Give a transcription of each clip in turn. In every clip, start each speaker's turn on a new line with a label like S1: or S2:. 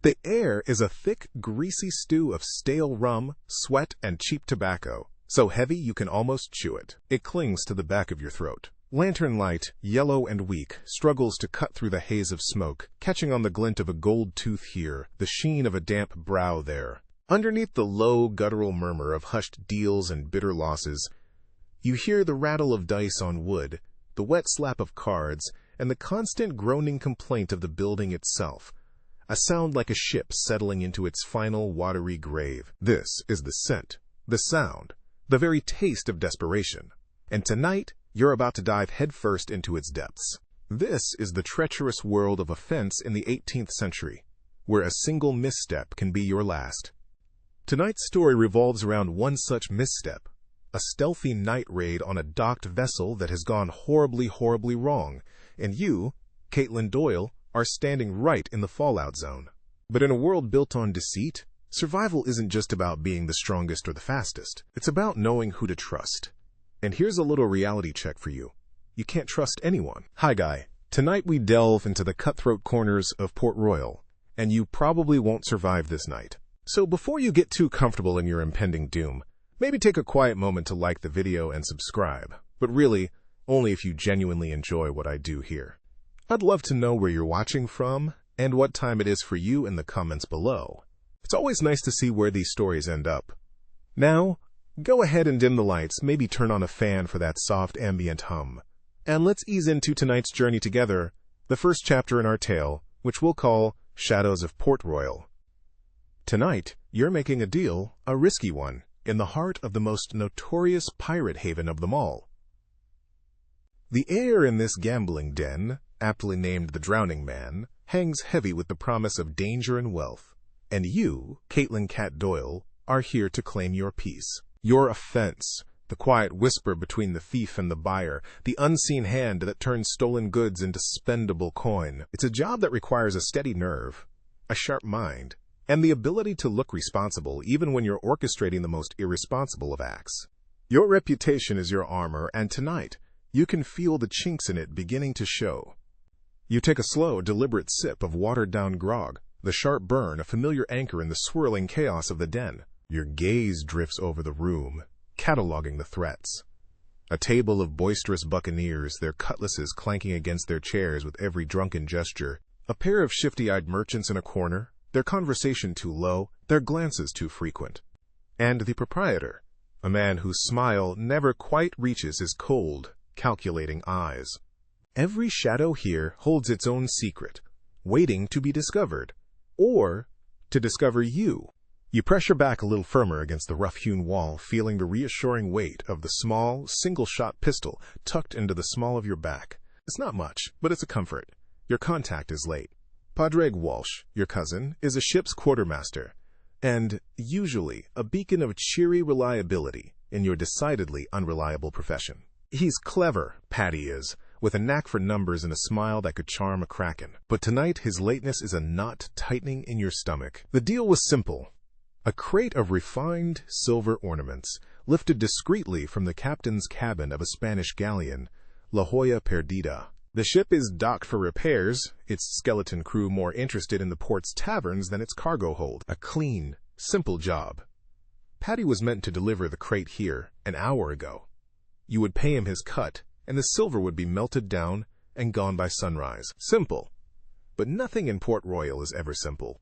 S1: The air is a thick, greasy stew of stale rum, sweat, and cheap tobacco, so heavy you can almost chew it. It clings to the back of your throat. Lantern light, yellow and weak, struggles to cut through the haze of smoke, catching on the glint of a gold tooth here, the sheen of a damp brow there. Underneath the low, guttural murmur of hushed deals and bitter losses, you hear the rattle of dice on wood, the wet slap of cards, and the constant groaning complaint of the building itself, a sound like a ship settling into its final watery grave. This is the scent, the sound, the very taste of desperation. And tonight, you're about to dive headfirst into its depths. This is the treacherous world of offense in the 18th century, where a single misstep can be your last. Tonight's story revolves around one such misstep, a stealthy night raid on a docked vessel that has gone horribly wrong, and you, Caitlin Doyle, are standing right in the fallout zone. But in a world built on deceit, survival isn't just about being the strongest or the fastest. It's about knowing who to trust. And here's a little reality check for you. You can't trust anyone. Hi, Guy. Tonight we delve into the cutthroat corners of Port Royal, and you probably won't survive this night. So before you get too comfortable in your impending doom, maybe take a quiet moment to like the video and subscribe. But really, only if you genuinely enjoy what I do here. I'd love to know where you're watching from and what time it is for you in the comments below. It's always nice to see where these stories end up. Now, go ahead and dim the lights, maybe turn on a fan for that soft ambient hum. And let's ease into tonight's journey together, the first chapter in our tale, which we'll call Shadows of Port Royal. Tonight, you're making a deal, a risky one, in the heart of the most notorious pirate haven of them all. The air in this gambling den, aptly named the Drowning Man, hangs heavy with the promise of danger and wealth. And you, Caitlin Cat Doyle, are here to claim your piece. Your offense, the quiet whisper between the thief and the buyer, the unseen hand that turns stolen goods into spendable coin. It's a job that requires a steady nerve, a sharp mind, and the ability to look responsible even when you're orchestrating the most irresponsible of acts. Your reputation is your armor, and tonight, you can feel the chinks in it beginning to show. You take a slow, deliberate sip of watered-down grog, the sharp burn a familiar anchor in the swirling chaos of the den. Your gaze drifts over the room, cataloging the threats. A table of boisterous buccaneers, their cutlasses clanking against their chairs with every drunken gesture. A pair of shifty-eyed merchants in a corner, their conversation too low, their glances too frequent. And the proprietor, a man whose smile never quite reaches his cold, calculating eyes. Every shadow here holds its own secret, waiting to be discovered, or to discover you. You pressure back a little firmer against the rough-hewn wall, feeling the reassuring weight of the small, single-shot pistol tucked into the small of your back. It's not much, but it's a comfort. Your contact is late. Padraig Walsh, your cousin, is a ship's quartermaster, and usually a beacon of cheery reliability in your decidedly unreliable profession. He's clever, Paddy is, with a knack for numbers and a smile that could charm a kraken. But tonight his lateness is a knot tightening in your stomach. The deal was simple. A crate of refined silver ornaments, lifted discreetly from the captain's cabin of a Spanish galleon, La Joya Perdida. The ship is docked for repairs, its skeleton crew more interested in the port's taverns than its cargo hold. A clean, simple job. Paddy was meant to deliver the crate here an hour ago. You would pay him his cut, and the silver would be melted down and gone by sunrise. Simple. But nothing in Port Royal is ever simple.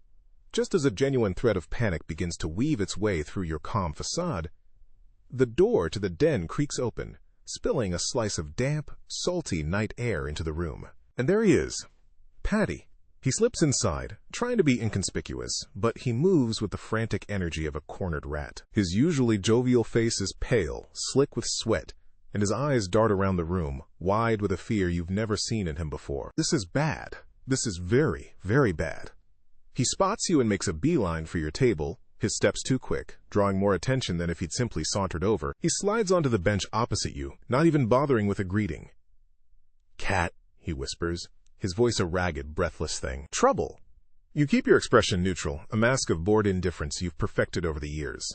S1: Just as a genuine threat of panic begins to weave its way through your calm facade, the door to the den creaks open, spilling a slice of damp, salty night air into the room. And there he is, Paddy. He slips inside, trying to be inconspicuous, but he moves with the frantic energy of a cornered rat. His usually jovial face is pale, slick with sweat, and his eyes dart around the room, wide with a fear you've never seen in him before. This is bad. This is very, very bad. He spots you and makes a beeline for your table, his steps too quick, drawing more attention than if he'd simply sauntered over. He slides onto the bench opposite you, not even bothering with a greeting. "Cat," he whispers, his voice a ragged, breathless thing. "Trouble." You keep your expression neutral, a mask of bored indifference you've perfected over the years.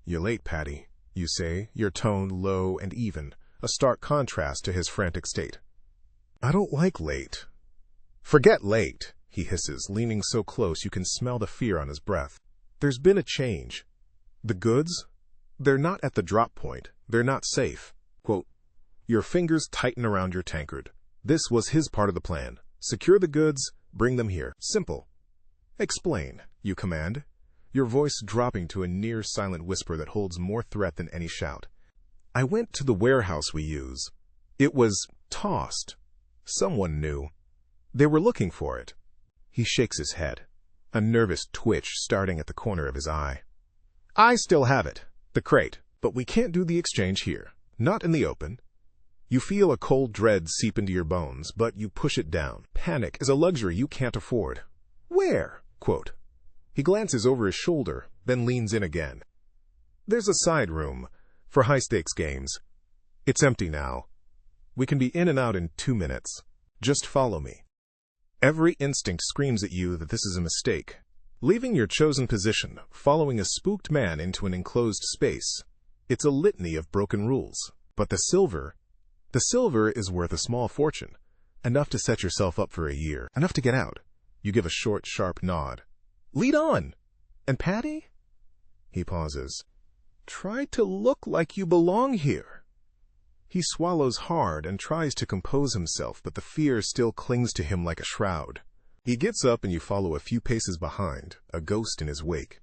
S1: "You're late, Paddy," you say, your tone low and even, a stark contrast to his frantic state. "I don't like late." "Forget late," he hisses, leaning so close you can smell the fear on his breath. There's been a change. The goods? They're not at the drop point. They're not safe. Quote, your fingers tighten around your tankard. This was his part of the plan. Secure the goods, bring them here. Simple. Explain, you command, your voice dropping to a near-silent whisper that holds more threat than any shout. I went to the warehouse we use. It was tossed. Someone knew. They were looking for it. He shakes his head, a nervous twitch starting at the corner of his eye. I still have it, the crate, but we can't do the exchange here. Not in the open. You feel a cold dread seep into your bones, but you push it down. Panic is a luxury you can't afford. Where? Quote. He glances over his shoulder, then leans in again. There's a side room for high-stakes games. It's empty now. We can be in and out in 2 minutes. Just follow me. Every instinct screams at you that this is a mistake. Leaving your chosen position, following a spooked man into an enclosed space. It's a litany of broken rules. But the silver is worth a small fortune. Enough to set yourself up for a year. Enough to get out. You give a short, sharp nod. Lead on! And Patty? He pauses. Try to look like you belong here. He swallows hard and tries to compose himself, but the fear still clings to him like a shroud. He gets up and you follow a few paces behind, a ghost in his wake.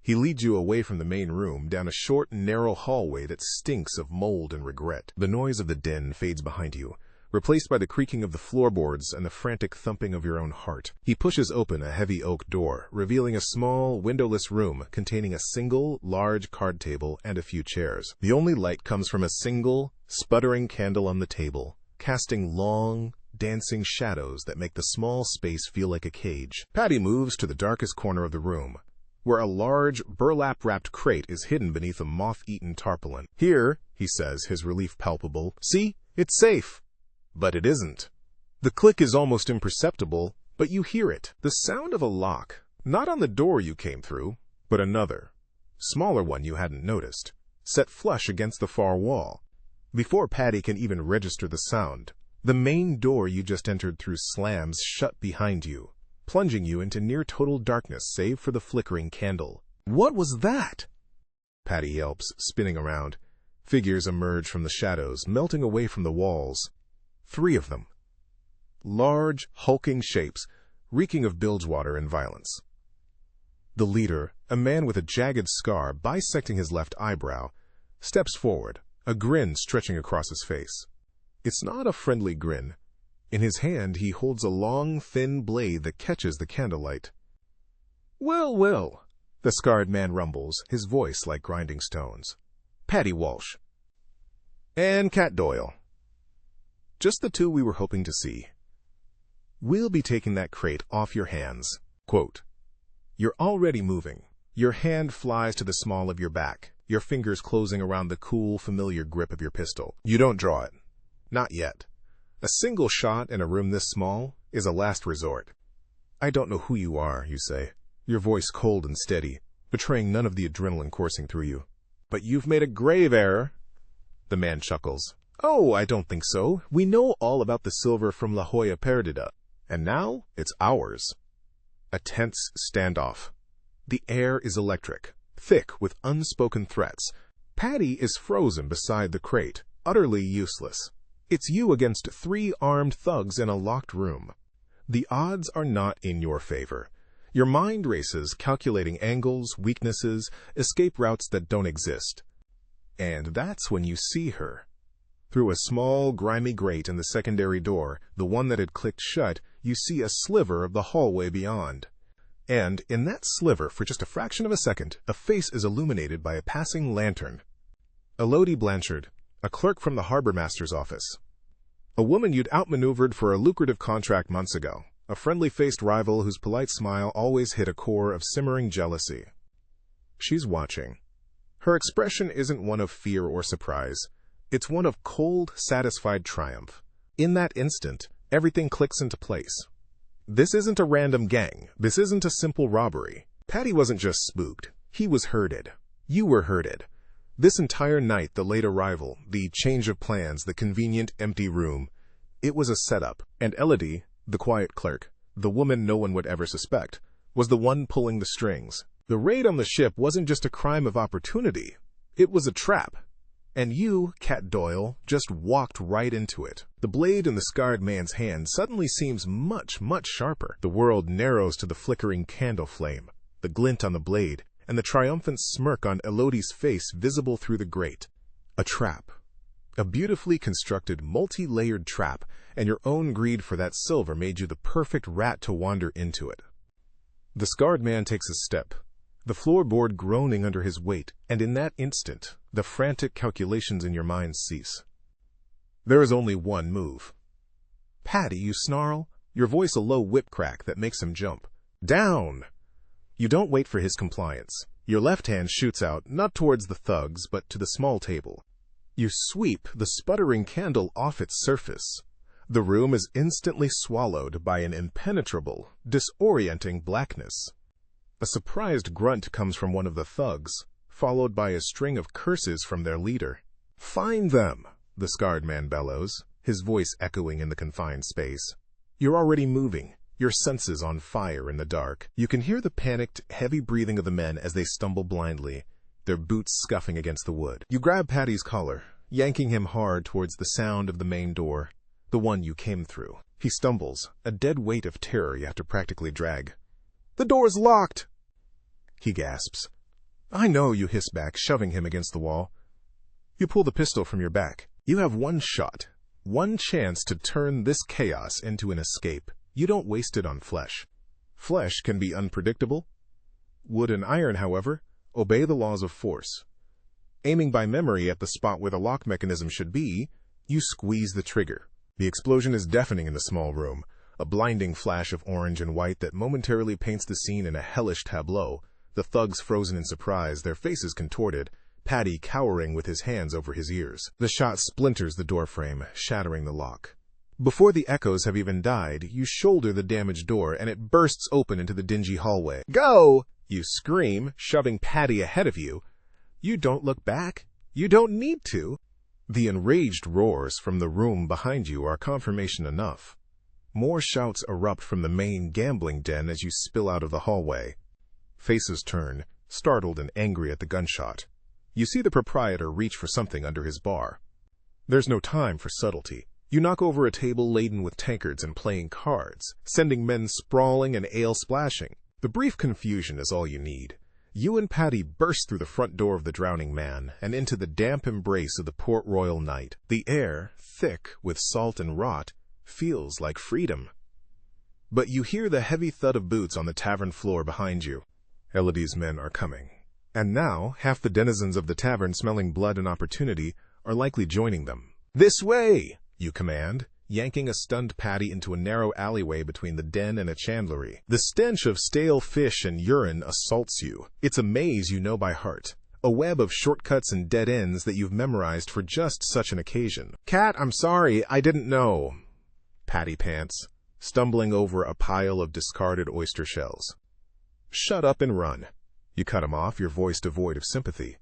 S1: He leads you away from the main room, down a short, narrow hallway that stinks of mold and regret. The noise of the den fades behind you, replaced by the creaking of the floorboards and the frantic thumping of your own heart. He pushes open a heavy oak door, revealing a small, windowless room containing a single, large card table and a few chairs. The only light comes from a single, sputtering candle on the table, casting long, dancing shadows that make the small space feel like a cage. Patty moves to the darkest corner of the room, where a large, burlap-wrapped crate is hidden beneath a moth-eaten tarpaulin. Here, he says, his relief palpable, see, it's safe. But it isn't. The click is almost imperceptible, but you hear it. The sound of a lock, not on the door you came through, but another, smaller one you hadn't noticed, set flush against the far wall. Before Patty can even register the sound, the main door you just entered through slams shut behind you, plunging you into near-total darkness save for the flickering candle. What was that? Patty yelps, spinning around. Figures emerge from the shadows, melting away from the walls. 3 of them. Large, hulking shapes, reeking of bilgewater and violence. The leader, a man with a jagged scar bisecting his left eyebrow, steps forward, a grin stretching across his face. It's not a friendly grin. In his hand he holds a long, thin blade that catches the candlelight. Well, well, the scarred man rumbles, his voice like grinding stones. Patty Walsh. And Cat Doyle. Just the 2 we were hoping to see. We'll be taking that crate off your hands. Quote, you're already moving. Your hand flies to the small of your back, your fingers closing around the cool, familiar grip of your pistol. You don't draw it. Not yet. A single shot in a room this small is a last resort. I don't know who you are, you say, your voice cold and steady, betraying none of the adrenaline coursing through you. But you've made a grave error. The man chuckles. Oh, I don't think so. We know all about the silver from La Jolla Perdida, and now it's ours. A tense standoff. The air is electric, thick with unspoken threats. Patty is frozen beside the crate, utterly useless. It's you against 3 armed thugs in a locked room. The odds are not in your favor. Your mind races, calculating angles, weaknesses, escape routes that don't exist. And that's when you see her. Through a small, grimy grate in the secondary door, the one that had clicked shut, you see a sliver of the hallway beyond. And in that sliver, for just a fraction of a second, a face is illuminated by a passing lantern. Elodie Blanchard, a clerk from the harbor master's office. A woman you'd outmaneuvered for a lucrative contract months ago, a friendly-faced rival whose polite smile always hid a core of simmering jealousy. She's watching. Her expression isn't one of fear or surprise. It's one of cold, satisfied triumph. In that instant, everything clicks into place. This isn't a random gang. This isn't a simple robbery. Patty wasn't just spooked. He was herded. You were herded. This entire night, the late arrival, the change of plans, the convenient empty room, it was a setup. And Elodie, the quiet clerk, the woman no one would ever suspect, was the one pulling the strings. The raid on the ship wasn't just a crime of opportunity. It was a trap. And you, Cat Doyle, just walked right into it. The blade in the scarred man's hand suddenly seems much, much sharper. The world narrows to the flickering candle flame, the glint on the blade, and the triumphant smirk on Elodie's face visible through the grate. A trap. A beautifully constructed, multi-layered trap, and your own greed for that silver made you the perfect rat to wander into it. The scarred man takes a step, the floorboard groaning under his weight, and in that instant, the frantic calculations in your mind cease. There is only one move. "Patty," you snarl, your voice a low whip crack that makes him jump. "Down!" You don't wait for his compliance. Your left hand shoots out, not towards the thugs, but to the small table. You sweep the sputtering candle off its surface. The room is instantly swallowed by an impenetrable, disorienting blackness. A surprised grunt comes from one of the thugs, followed by a string of curses from their leader. "Find them!" the scarred man bellows, his voice echoing in the confined space. You're already moving, your senses on fire in the dark. You can hear the panicked, heavy breathing of the men as they stumble blindly, their boots scuffing against the wood. You grab Patty's collar, yanking him hard towards the sound of the main door, the one you came through. He stumbles, a dead weight of terror you have to practically drag. "The door's locked!" He gasps. "I know," you hiss back, shoving him against the wall. You pull the pistol from your back. You have one shot, one chance to turn this chaos into an escape. You don't waste it on flesh. Flesh can be unpredictable. Wood and iron, however, obey the laws of force. Aiming by memory at the spot where the lock mechanism should be, you squeeze the trigger. The explosion is deafening in the small room, a blinding flash of orange and white that momentarily paints the scene in a hellish tableau, the thugs frozen in surprise, their faces contorted, Patty cowering with his hands over his ears. The shot splinters the doorframe, shattering the lock. Before the echoes have even died, you shoulder the damaged door, and it bursts open into the dingy hallway. "Go!" you scream, shoving Patty ahead of you. You don't look back. You don't need to. The enraged roars from the room behind you are confirmation enough. More shouts erupt from the main gambling den as you spill out of the hallway. Faces turn, startled and angry at the gunshot. You see the proprietor reach for something under his bar. There's no time for subtlety. You knock over a table laden with tankards and playing cards, sending men sprawling and ale splashing. The brief confusion is all you need. You and Patty burst through the front door of the drowning man and into the damp embrace of the Port Royal night. The air, thick with salt and rot, feels like freedom. But you hear the heavy thud of boots on the tavern floor behind you. Elodie's men are coming. And now, half the denizens of the tavern smelling blood and opportunity are likely joining them. "This way!" you command, yanking a stunned Patty into a narrow alleyway between the den and a chandlery. The stench of stale fish and urine assaults you. It's a maze you know by heart, a web of shortcuts and dead ends that you've memorized for just such an occasion. "Cat, I'm sorry, I didn't know," Patty pants, stumbling over a pile of discarded oyster shells. "Shut up and run." You cut him off, your voice devoid of sympathy.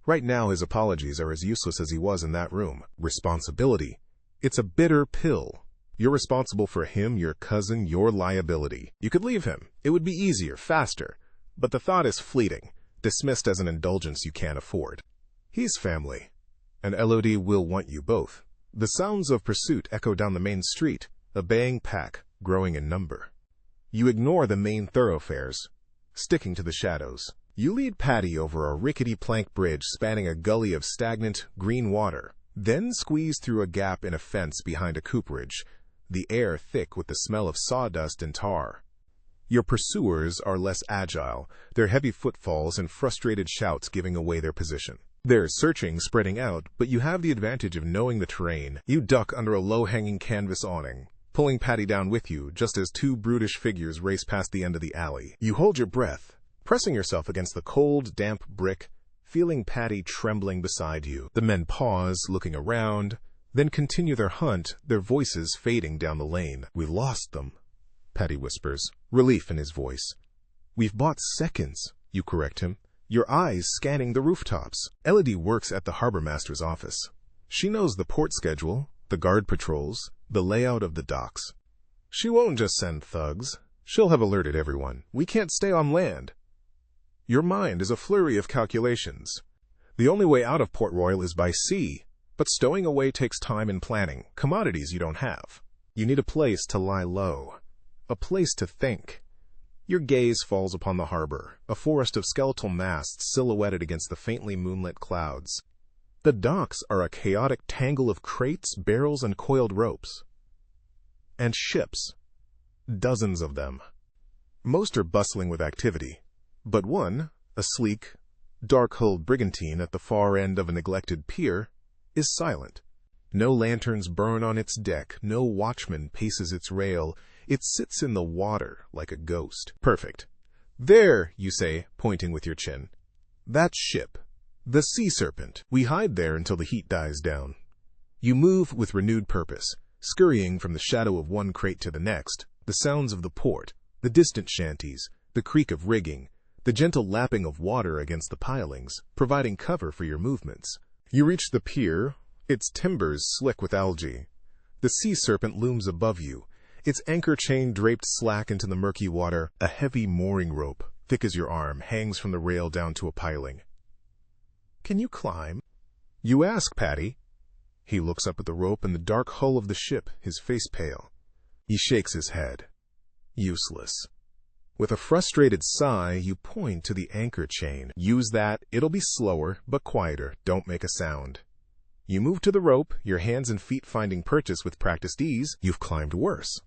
S1: Right now his apologies are as useless as he was in that room. Responsibility. It's a bitter pill. You're responsible for him, your cousin, your liability. You could leave him. It would be easier, faster. But the thought is fleeting, dismissed as an indulgence you can't afford. He's family, and Elodie will want you both. The sounds of pursuit echo down the main street, a baying pack, growing in number. You ignore the main thoroughfares, sticking to the shadows. You lead Patty over a rickety plank bridge spanning a gully of stagnant, green water, then squeeze through a gap in a fence behind a cooperage, the air thick with the smell of sawdust and tar. Your pursuers are less agile, their heavy footfalls and frustrated shouts giving away their position. Their searching spreading out, but you have the advantage of knowing the terrain. You duck under a low-hanging canvas awning, pulling Patty down with you just as two brutish figures race past the end of the alley. You hold your breath, pressing yourself against the cold, damp brick, feeling Patty trembling beside you. The men pause, looking around, then continue their hunt, their voices fading down the lane. "We lost them," Patty whispers, relief in his voice. "We've bought seconds," you correct him, your eyes scanning the rooftops. Elodie works at the harbor master's office. She knows the port schedule, the guard patrols, the layout of the docks. She won't just send thugs. She'll have alerted everyone. We can't stay on land. Your mind is a flurry of calculations. The only way out of Port Royal is by sea, but stowing away takes time and planning, commodities you don't have. You need a place to lie low, a place to think. Your gaze falls upon the harbor, a forest of skeletal masts silhouetted against the faintly moonlit clouds. The docks are a chaotic tangle of crates, barrels, and coiled ropes. And ships. Dozens of them. Most are bustling with activity, but one, a sleek, dark-hulled brigantine at the far end of a neglected pier, is silent. No lanterns burn on its deck, no watchman paces its rail. It sits in the water like a ghost. Perfect. There, you say, pointing with your chin. That ship. The Sea Serpent. We hide there until the heat dies down. You move with renewed purpose, scurrying from the shadow of one crate to the next, the sounds of the port, the distant shanties, the creak of rigging, the gentle lapping of water against the pilings, providing cover for your movements. You reach the pier, its timbers slick with algae. The Sea Serpent looms above you, its anchor chain draped slack into the murky water. A heavy mooring rope, thick as your arm, hangs from the rail down to a piling. Can you climb? You ask Paddy. He looks up at the rope and the dark hull of the ship, his face pale. He shakes his head. Useless. With a frustrated sigh, you point to the anchor chain. Use that. It'll be slower, but quieter. Don't make a sound. You move to the rope, your hands and feet finding purchase with practiced ease. You've climbed worse.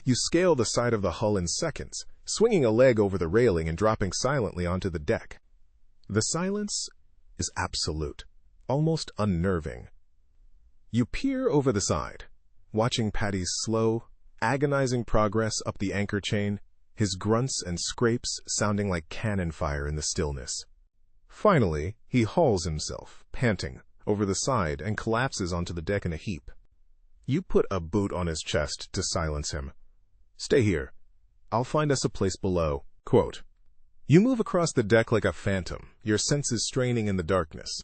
S1: You scale the side of the hull in seconds, swinging a leg over the railing and dropping silently onto the deck. The silence is absolute, almost unnerving. You peer over the side, watching Paddy's slow, agonizing progress up the anchor chain, his grunts and scrapes sounding like cannon fire in the stillness. Finally, he hauls himself, panting, over the side and collapses onto the deck in a heap. You put a boot on his chest to silence him. Stay here. I'll find us a place below. Quote. You move across the deck like a phantom, your senses straining in the darkness.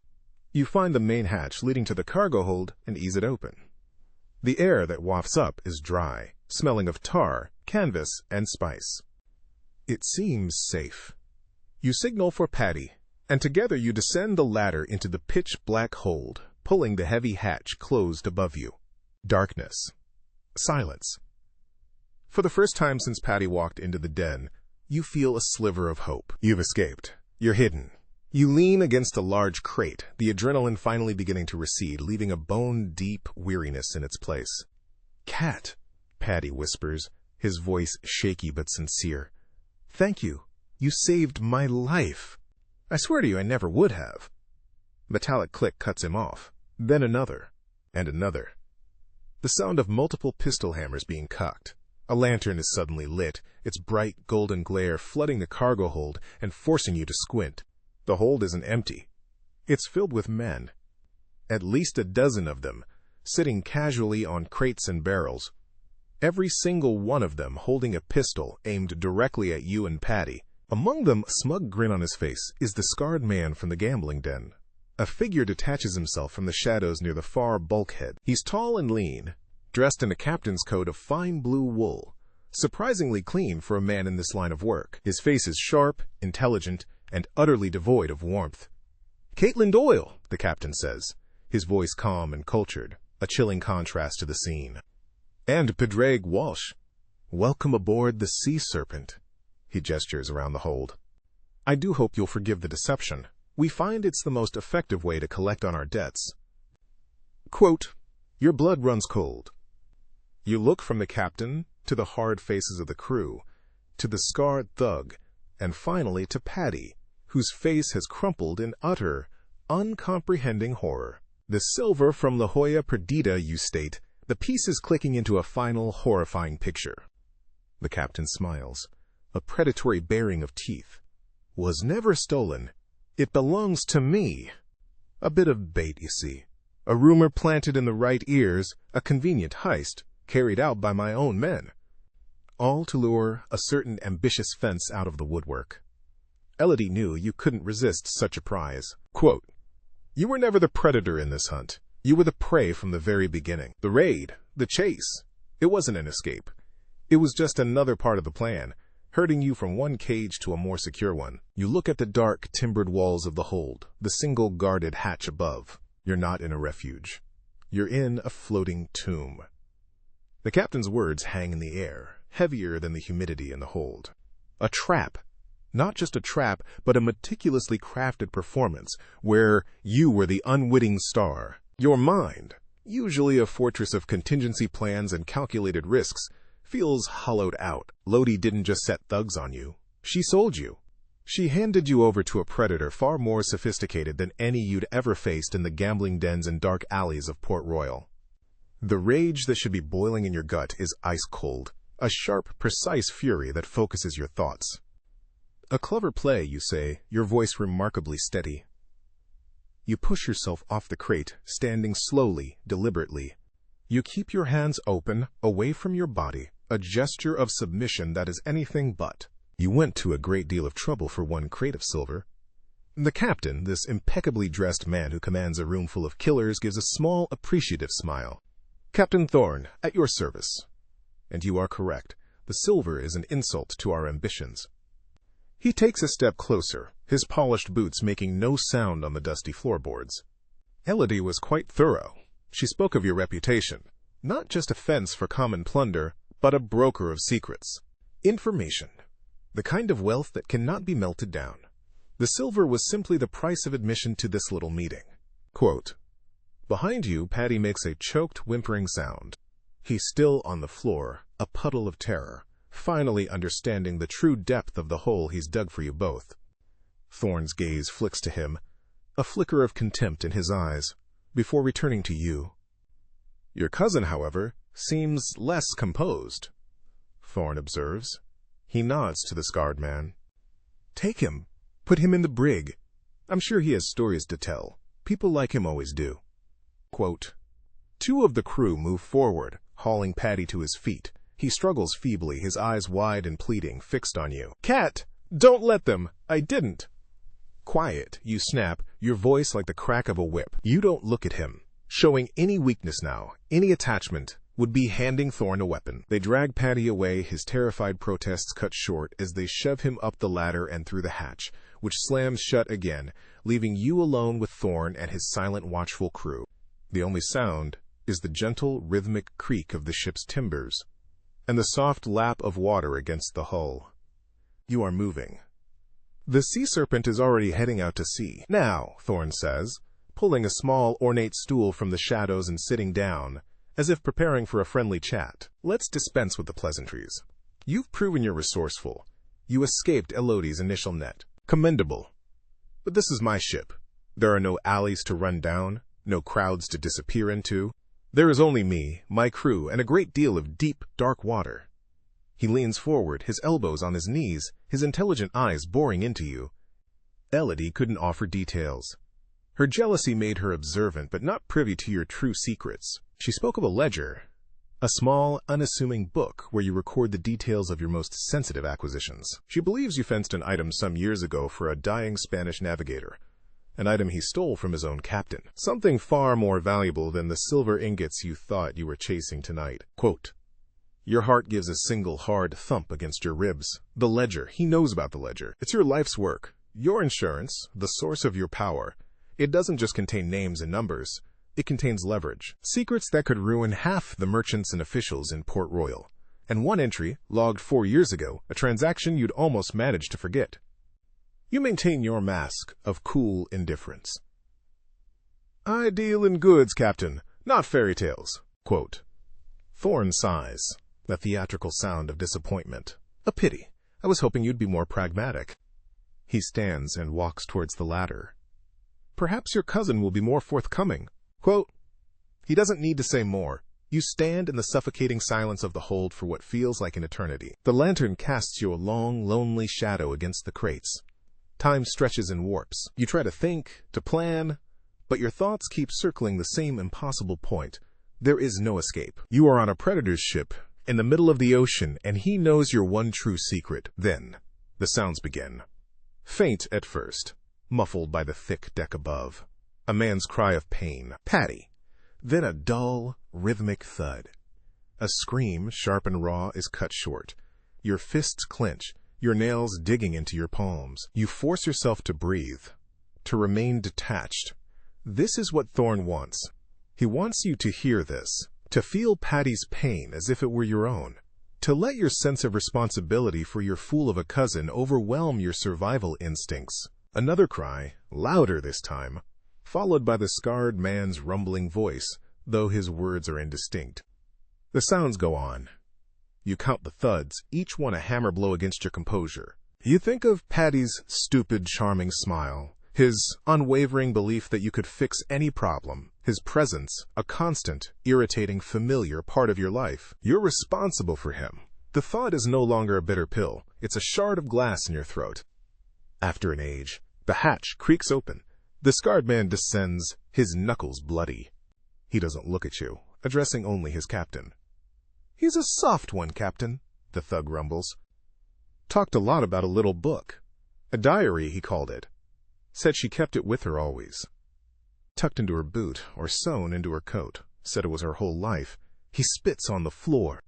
S1: You find the main hatch leading to the cargo hold and ease it open. The air that wafts up is dry, smelling of tar, canvas, and spice. It seems safe. You signal for Paddy, and together you descend the ladder into the pitch-black hold, pulling the heavy hatch closed above you. Darkness. Silence. For the first time since Paddy walked into the den, you feel a sliver of hope. You've escaped. You're hidden. You lean against a large crate, the adrenaline finally beginning to recede, leaving a bone-deep weariness in its place. Cat, Paddy whispers, his voice shaky but sincere. Thank you. You saved my life. I swear to you I never would have. Metallic click cuts him off. Then another. And another. The sound of multiple pistol hammers being cocked. A lantern is suddenly lit, its bright golden glare flooding the cargo hold and forcing you to squint. The hold isn't empty. It's filled with men. At least a dozen of them, sitting casually on crates and barrels. Every single one of them holding a pistol aimed directly at you and Paddy. Among them, a smug grin on his face, is the scarred man from the gambling den. A figure detaches himself from the shadows near the far bulkhead. He's tall and lean, dressed in a captain's coat of fine blue wool, surprisingly clean for a man in this line of work. His face is sharp, intelligent, and utterly devoid of warmth. Caitlin Doyle, the captain says, his voice calm and cultured, a chilling contrast to the scene. And Padraig Walsh. Welcome aboard the Sea Serpent. He gestures around the hold. I do hope you'll forgive the deception. We find it's the most effective way to collect on our debts. Quote, your blood runs cold. You look from the captain to the hard faces of the crew, to the scarred thug, and finally to Paddy, whose face has crumpled in utter, uncomprehending horror. The silver from La Jolla Perdida, you state, the pieces clicking into a final, horrifying picture. The captain smiles, a predatory baring of teeth. Was never stolen. It belongs to me. A bit of bait, you see. A rumor planted in the right ears, a convenient heist, carried out by my own men. All to lure a certain ambitious fence out of the woodwork. Elodie knew you couldn't resist such a prize. Quote, you were never the predator in this hunt. You were the prey from the very beginning. The raid, the chase, it wasn't an escape. It was just another part of the plan, herding you from one cage to a more secure one. You look at the dark, timbered walls of the hold, the single guarded hatch above. You're not in a refuge. You're in a floating tomb. The captain's words hang in the air, heavier than the humidity in the hold. A trap. Not just a trap, but a meticulously crafted performance, where you were the unwitting star. Your mind, usually a fortress of contingency plans and calculated risks, feels hollowed out. Lodi didn't just set thugs on you. She sold you. She handed you over to a predator far more sophisticated than any you'd ever faced in the gambling dens and dark alleys of Port Royal. The rage that should be boiling in your gut is ice cold, a sharp, precise fury that focuses your thoughts. A clever play, you say, your voice remarkably steady. You push yourself off the crate, standing slowly, deliberately. You keep your hands open, away from your body, a gesture of submission that is anything but. You went to a great deal of trouble for one crate of silver. The captain, this impeccably dressed man who commands a room full of killers, gives a small, appreciative smile. Captain Thorne, at your service. And you are correct. The silver is an insult to our ambitions. He takes a step closer, his polished boots making no sound on the dusty floorboards. Elodie was quite thorough. She spoke of your reputation, not just a fence for common plunder, but a broker of secrets. Information. The kind of wealth that cannot be melted down. The silver was simply the price of admission to this little meeting. Quote, behind you, Paddy makes a choked, whimpering sound. He's still on the floor, a puddle of terror, finally understanding the true depth of the hole he's dug for you both. Thorne's gaze flicks to him, a flicker of contempt in his eyes, before returning to you. Your cousin, however, seems less composed, Thorne observes. He nods to the scarred man. Take him. Put him in the brig. I'm sure he has stories to tell. People like him always do. Quote, two of the crew move forward, hauling Paddy to his feet. He struggles feebly, his eyes wide and pleading, fixed on you. Cat! Don't let them! I didn't! Quiet, you snap, your voice like the crack of a whip. You don't look at him. Showing any weakness now, any attachment, would be handing Thorne a weapon. They drag Paddy away, his terrified protests cut short as they shove him up the ladder and through the hatch, which slams shut again, leaving you alone with Thorne and his silent, watchful crew. The only sound is the gentle, rhythmic creak of the ship's timbers, and the soft lap of water against the hull. You are moving. The sea serpent is already heading out to sea. Now, Thorne says, pulling a small, ornate stool from the shadows and sitting down, as if preparing for a friendly chat. Let's dispense with the pleasantries. You've proven you're resourceful. You escaped Elodie's initial net. Commendable. But this is my ship. There are no alleys to run down, no crowds to disappear into. There is only me, my crew, and a great deal of deep, dark water. He leans forward, his elbows on his knees, his intelligent eyes boring into you. Elodie couldn't offer details. Her jealousy made her observant, but not privy to your true secrets. She spoke of a ledger, a small, unassuming book where you record the details of your most sensitive acquisitions. She believes you fenced an item some years ago for a dying Spanish navigator, an item he stole from his own captain, something far more valuable than the silver ingots you thought you were chasing tonight. Quote, your heart gives a single hard thump against your ribs. The ledger, he knows about the ledger. It's your life's work, your insurance, the source of your power. It doesn't just contain names and numbers. It contains leverage, secrets that could ruin half the merchants and officials in Port Royal. And one entry, logged 4 years ago, a transaction you'd almost managed to forget. You maintain your mask of cool indifference. I deal in goods, Captain, not fairy tales. Quote, Thorne sighs, a theatrical sound of disappointment. A pity. I was hoping you'd be more pragmatic. He stands and walks towards the ladder. Perhaps your cousin will be more forthcoming. Quote, he doesn't need to say more. You stand in the suffocating silence of the hold for what feels like an eternity. The lantern casts you a long, lonely shadow against the crates. Time stretches and warps. You try to think, to plan, but your thoughts keep circling the same impossible point. There is no escape. You are on a predator's ship, in the middle of the ocean, and he knows your one true secret. Then, the sounds begin. Faint at first, muffled by the thick deck above. A man's cry of pain. Paddy. Then a dull, rhythmic thud. A scream, sharp and raw, is cut short. Your fists clench, your nails digging into your palms. You force yourself to breathe, to remain detached. This is what Thorn wants. He wants you to hear this, to feel Patty's pain as if it were your own, to let your sense of responsibility for your fool of a cousin overwhelm your survival instincts. Another cry, louder this time, followed by the scarred man's rumbling voice, though his words are indistinct. The sounds go on. You count the thuds, each one a hammer blow against your composure. You think of Patty's stupid, charming smile, his unwavering belief that you could fix any problem, his presence, a constant, irritating, familiar part of your life. You're responsible for him. The thought is no longer a bitter pill. It's a shard of glass in your throat. After an age, the hatch creaks open. The scarred man descends, his knuckles bloody. He doesn't look at you, addressing only his captain. "He's a soft one, Captain," the thug rumbles. Talked a lot about a little book. A diary, he called it. Said she kept it with her always. Tucked into her boot or sewn into her coat. Said it was her whole life. He spits on the floor.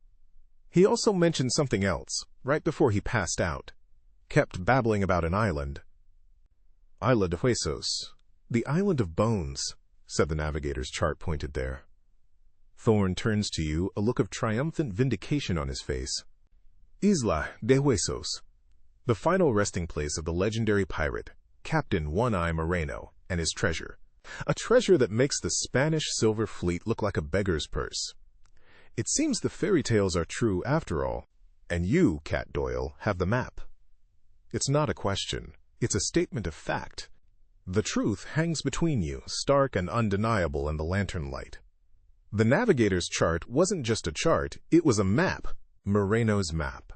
S1: He also mentioned something else, right before he passed out. Kept babbling about an island. Isla de Huesos. The Island of Bones, said the navigator's chart pointed there. Thorn turns to you, a look of triumphant vindication on his face. Isla de Huesos, the final resting place of the legendary pirate, Captain One-Eye Moreno, and his treasure. A treasure that makes the Spanish silver fleet look like a beggar's purse. It seems the fairy tales are true after all, and you, Cat Doyle, have the map. It's not a question, it's a statement of fact. The truth hangs between you, stark and undeniable in the lantern light. The navigator's chart wasn't just a chart, it was a map, Moreno's map.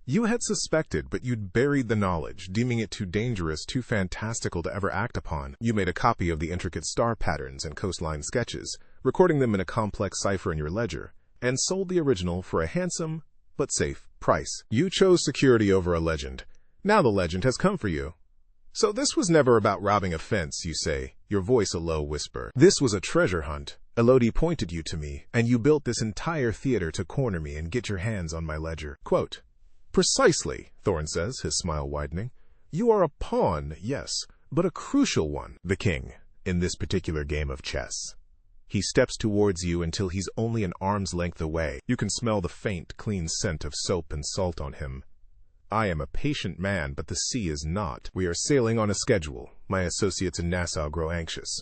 S1: You had suspected, but you'd buried the knowledge, deeming it too dangerous, too fantastical to ever act upon. You made a copy of the intricate star patterns and coastline sketches, recording them in a complex cipher in your ledger, and sold the original for a handsome, but safe, price. You chose security over a legend. Now the legend has come for you. So this was never about robbing a fence, you say, your voice a low whisper. This was a treasure hunt. Elodie pointed you to me, and you built this entire theater to corner me and get your hands on my ledger. Quote, "Precisely," Thorn says, his smile widening. "You are a pawn, yes, but a crucial one, the king, in this particular game of chess." He steps towards you until he's only an arm's length away. You can smell the faint, clean scent of soap and salt on him. I am a patient man, but the sea is not. We are sailing on a schedule. My associates in Nassau grow anxious.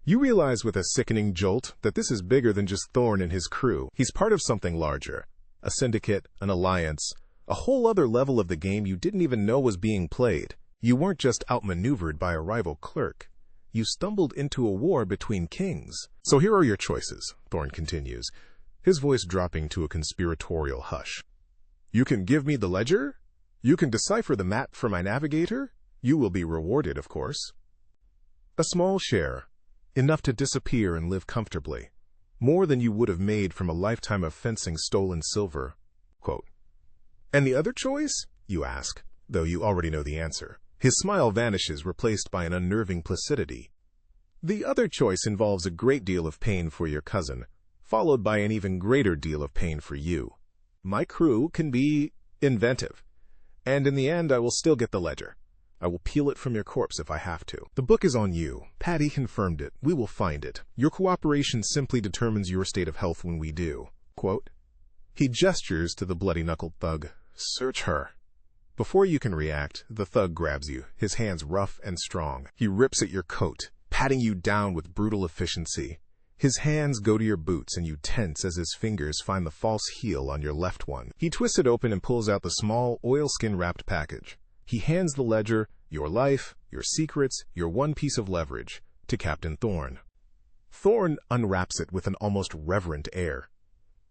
S1: You realize with a sickening jolt that this is bigger than just Thorn and his crew. He's part of something larger. A syndicate, an alliance, a whole other level of the game you didn't even know was being played. You weren't just outmaneuvered by a rival clerk. You stumbled into a war between kings. So here are your choices, Thorn continues, his voice dropping to a conspiratorial hush. You can give me the ledger? You can decipher the map for my navigator? You will be rewarded, of course. A small share, enough to disappear and live comfortably. More than you would have made from a lifetime of fencing stolen silver. Quote, "And the other choice?" you ask, though you already know the answer. His smile vanishes, replaced by an unnerving placidity. The other choice involves a great deal of pain for your cousin, followed by an even greater deal of pain for you. My crew can be inventive, and in the end I will still get the ledger. I will peel it from your corpse if I have to. The book is on you. Patty confirmed it. We will find it. Your cooperation simply determines your state of health when we do. Quote, he gestures to the bloody-knuckled thug. Search her. Before you can react, the thug grabs you, his hands rough and strong. He rips at your coat, patting you down with brutal efficiency. His hands go to your boots and you tense as his fingers find the false heel on your left one. He twists it open and pulls out the small, oilskin-wrapped package. He hands the ledger, your life, your secrets, your one piece of leverage, to Captain Thorn. Thorn unwraps it with an almost reverent air.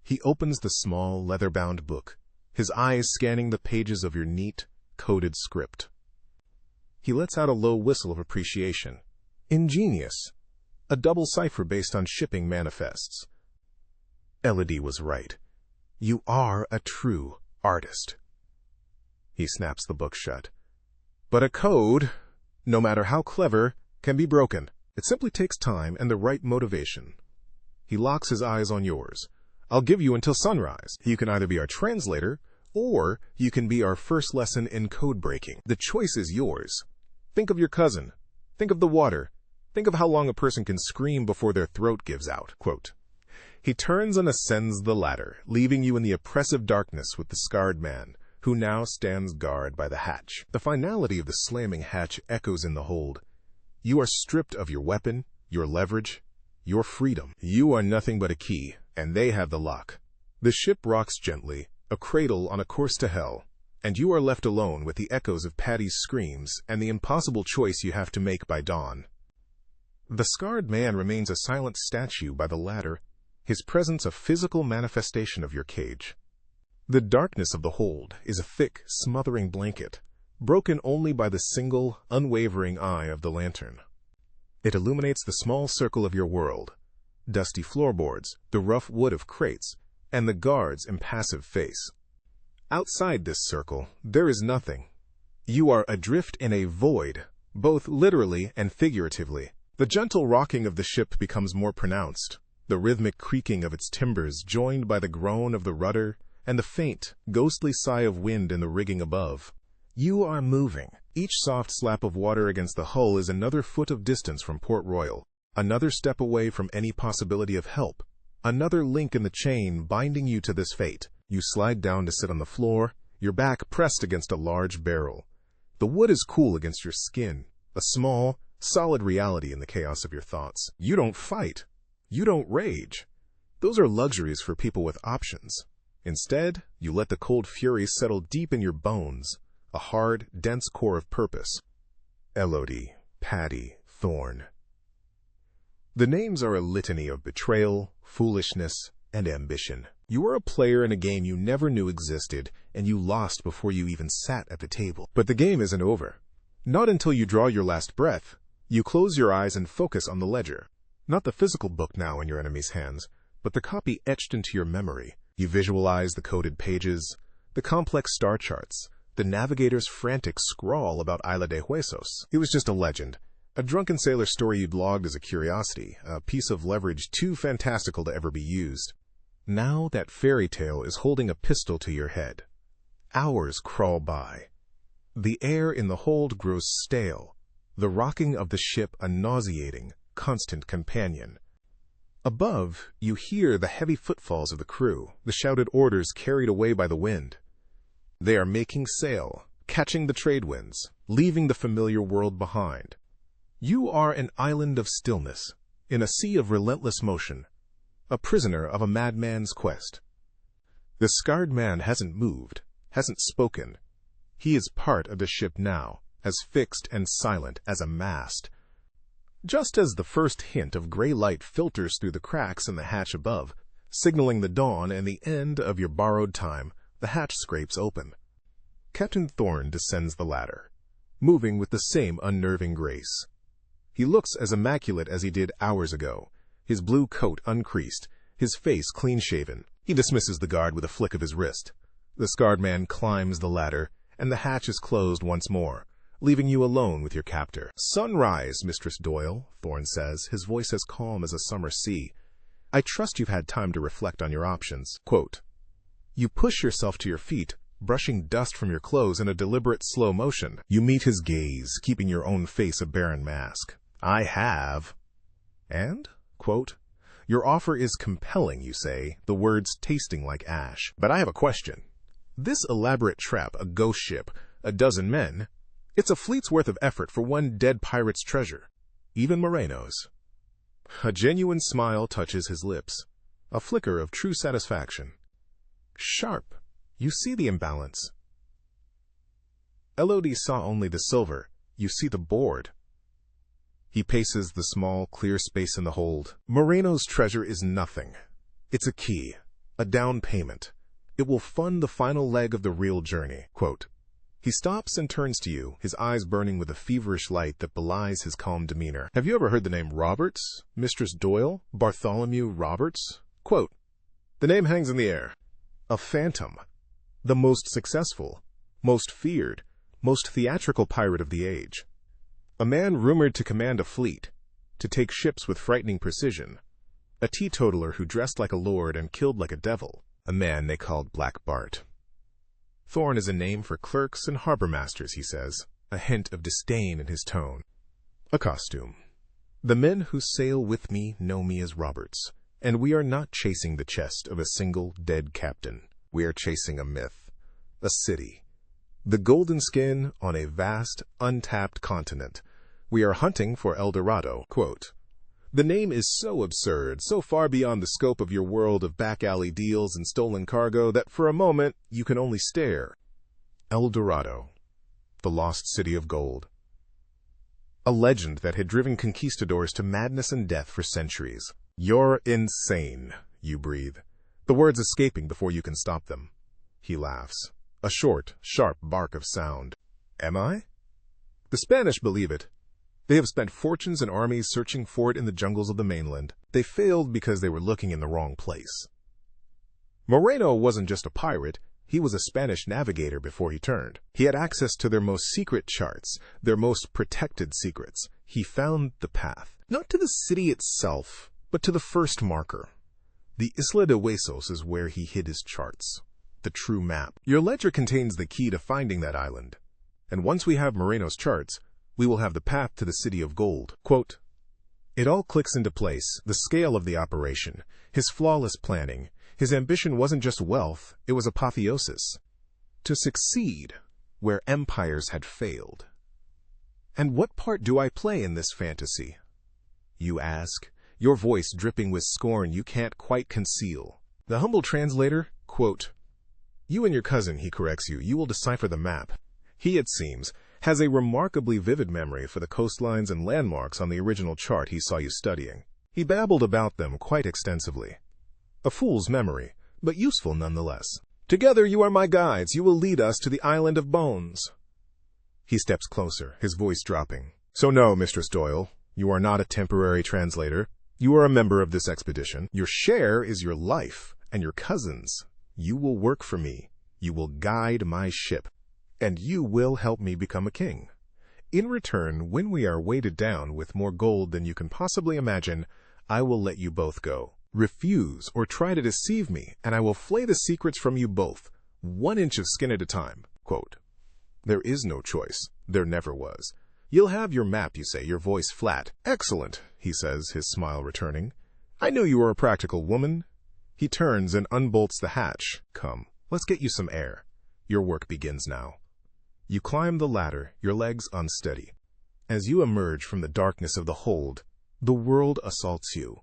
S1: He opens the small, leather-bound book, his eyes scanning the pages of your neat, coded script. He lets out a low whistle of appreciation. Ingenious. A double cipher based on shipping manifests. Elodie was right. You are a true artist. He snaps the book shut. But a code, no matter how clever, can be broken. It simply takes time and the right motivation. He locks his eyes on yours. I'll give you until sunrise. You can either be our translator, or you can be our first lesson in code breaking. The choice is yours. Think of your cousin. Think of the water. Think of how long a person can scream before their throat gives out. Quote, he turns and ascends the ladder, leaving you in the oppressive darkness with the scarred man, who now stands guard by the hatch. The finality of the slamming hatch echoes in the hold. You are stripped of your weapon, your leverage, your freedom. You are nothing but a key, and they have the lock. The ship rocks gently, a cradle on a course to hell, and you are left alone with the echoes of Patty's screams and the impossible choice you have to make by dawn. The scarred man remains a silent statue by the ladder, his presence a physical manifestation of your cage. The darkness of the hold is a thick, smothering blanket, broken only by the single, unwavering eye of the lantern. It illuminates the small circle of your world, dusty floorboards, the rough wood of crates, and the guard's impassive face. Outside this circle, there is nothing. You are adrift in a void, both literally and figuratively. The gentle rocking of the ship becomes more pronounced, the rhythmic creaking of its timbers joined by the groan of the rudder and the faint, ghostly sigh of wind in the rigging above. You are moving. Each soft slap of water against the hull is another foot of distance from Port Royal, another step away from any possibility of help, another link in the chain binding you to this fate. You slide down to sit on the floor, your back pressed against a large barrel. The wood is cool against your skin, a small, solid reality in the chaos of your thoughts. You don't fight. You don't rage. Those are luxuries for people with options. Instead, you let the cold fury settle deep in your bones, a hard, dense core of purpose. Elodie, Patty, Thorn. The names are a litany of betrayal, foolishness, and ambition. You were a player in a game you never knew existed, and you lost before you even sat at the table. But the game isn't over. Not until you draw your last breath. You close your eyes and focus on the ledger. Not the physical book now in your enemy's hands, but the copy etched into your memory. You visualize the coded pages, the complex star charts, the navigator's frantic scrawl about Isla de Huesos. It was just a legend, a drunken sailor story you'd logged as a curiosity, a piece of leverage too fantastical to ever be used. Now that fairy tale is holding a pistol to your head. Hours crawl by. The air in the hold grows stale, the rocking of the ship a nauseating, constant companion. Above, you hear the heavy footfalls of the crew, the shouted orders carried away by the wind. They are making sail, catching the trade winds, leaving the familiar world behind. You are an island of stillness, in a sea of relentless motion, a prisoner of a madman's quest. The scarred man hasn't moved, hasn't spoken. He is part of the ship now, as fixed and silent as a mast. Just as the first hint of gray light filters through the cracks in the hatch above, signaling the dawn and the end of your borrowed time, the hatch scrapes open. Captain Thorn descends the ladder, moving with the same unnerving grace. He looks as immaculate as he did hours ago, his blue coat uncreased, his face clean-shaven. He dismisses the guard with a flick of his wrist. The scarred man climbs the ladder, and the hatch is closed once more, leaving you alone with your captor. "Sunrise, Mistress Doyle," Thorn says, his voice as calm as a summer sea. "I trust you've had time to reflect on your options." Quote, you push yourself to your feet, brushing dust from your clothes in a deliberate slow motion. You meet his gaze, keeping your own face a barren mask. "I have." And, quote, "Your offer is compelling," you say, the words tasting like ash. "But I have a question. This elaborate trap, a ghost ship, a dozen men, it's a fleet's worth of effort for one dead pirate's treasure, even Moreno's." A genuine smile touches his lips, a flicker of true satisfaction. Sharp, you see the imbalance. Elodie saw only the silver, you see the board. He paces the small, clear space in the hold. Moreno's treasure is nothing. It's a key, a down payment. It will fund the final leg of the real journey. Quote, he stops and turns to you, his eyes burning with a feverish light that belies his calm demeanor. "Have you ever heard the name Roberts, Mistress Doyle, Bartholomew Roberts?" Quote, "The name hangs in the air. A phantom. The most successful, most feared, most theatrical pirate of the age. A man rumored to command a fleet, to take ships with frightening precision. a teetotaler who dressed like a lord and killed like a devil, a man they called Black Bart. Thorn is a name for clerks and harbor masters, he says, a hint of disdain in his tone. A costume. The men who sail with me know me as Roberts, and we are not chasing the chest of a single dead captain. We are chasing a myth, a city, the golden skin on a vast, untapped continent. We are hunting for El Dorado. Quote, the name is so absurd, so far beyond the scope of your world of back-alley deals and stolen cargo that for a moment you can only stare. El Dorado, the lost city of gold. A legend that had driven conquistadors to madness and death for centuries. You're insane, you breathe, the words escaping before you can stop them. He laughs, a short, sharp bark of sound. Am I? The Spanish believe it. They have spent fortunes and armies searching for it in the jungles of the mainland. They failed because they were looking in the wrong place. Moreno wasn't just a pirate, he was a Spanish navigator before he turned. He had access to their most secret charts, their most protected secrets. He found the path, not to the city itself, but to the first marker. The Isla de Huesos is where he hid his charts, the true map. Your ledger contains the key to finding that island. And once we have Moreno's charts, we will have the path to the city of gold. Quote, it all clicks into place, the scale of the operation, his flawless planning. His ambition wasn't just wealth, it was apotheosis. To succeed where empires had failed. And what part do I play in this fantasy? You ask, your voice dripping with scorn you can't quite conceal. The humble translator, quote, you and your cousin, he corrects you, you will decipher the map. He, it seems, has a remarkably vivid memory for the coastlines and landmarks on the original chart he saw you studying. He babbled about them quite extensively. A fool's memory, but useful nonetheless. Together you are my guides, you will lead us to the Island of Bones. He steps closer, his voice dropping. So no, Mistress Doyle, you are not a temporary translator. You are a member of this expedition. Your share is your life, and your cousin's. You will work for me. You will guide my ship. And you will help me become a king. In return, when we are weighted down with more gold than you can possibly imagine, I will let you both go. Refuse or try to deceive me, and I will flay the secrets from you both, 1 inch of skin at a time. Quote, there is no choice. There never was. You'll have your map, you say, your voice flat. Excellent, he says, his smile returning. I knew you were a practical woman. He turns and unbolts the hatch. Come, let's get you some air. Your work begins now. You climb the ladder, your legs unsteady. As you emerge from the darkness of the hold, the world assaults you.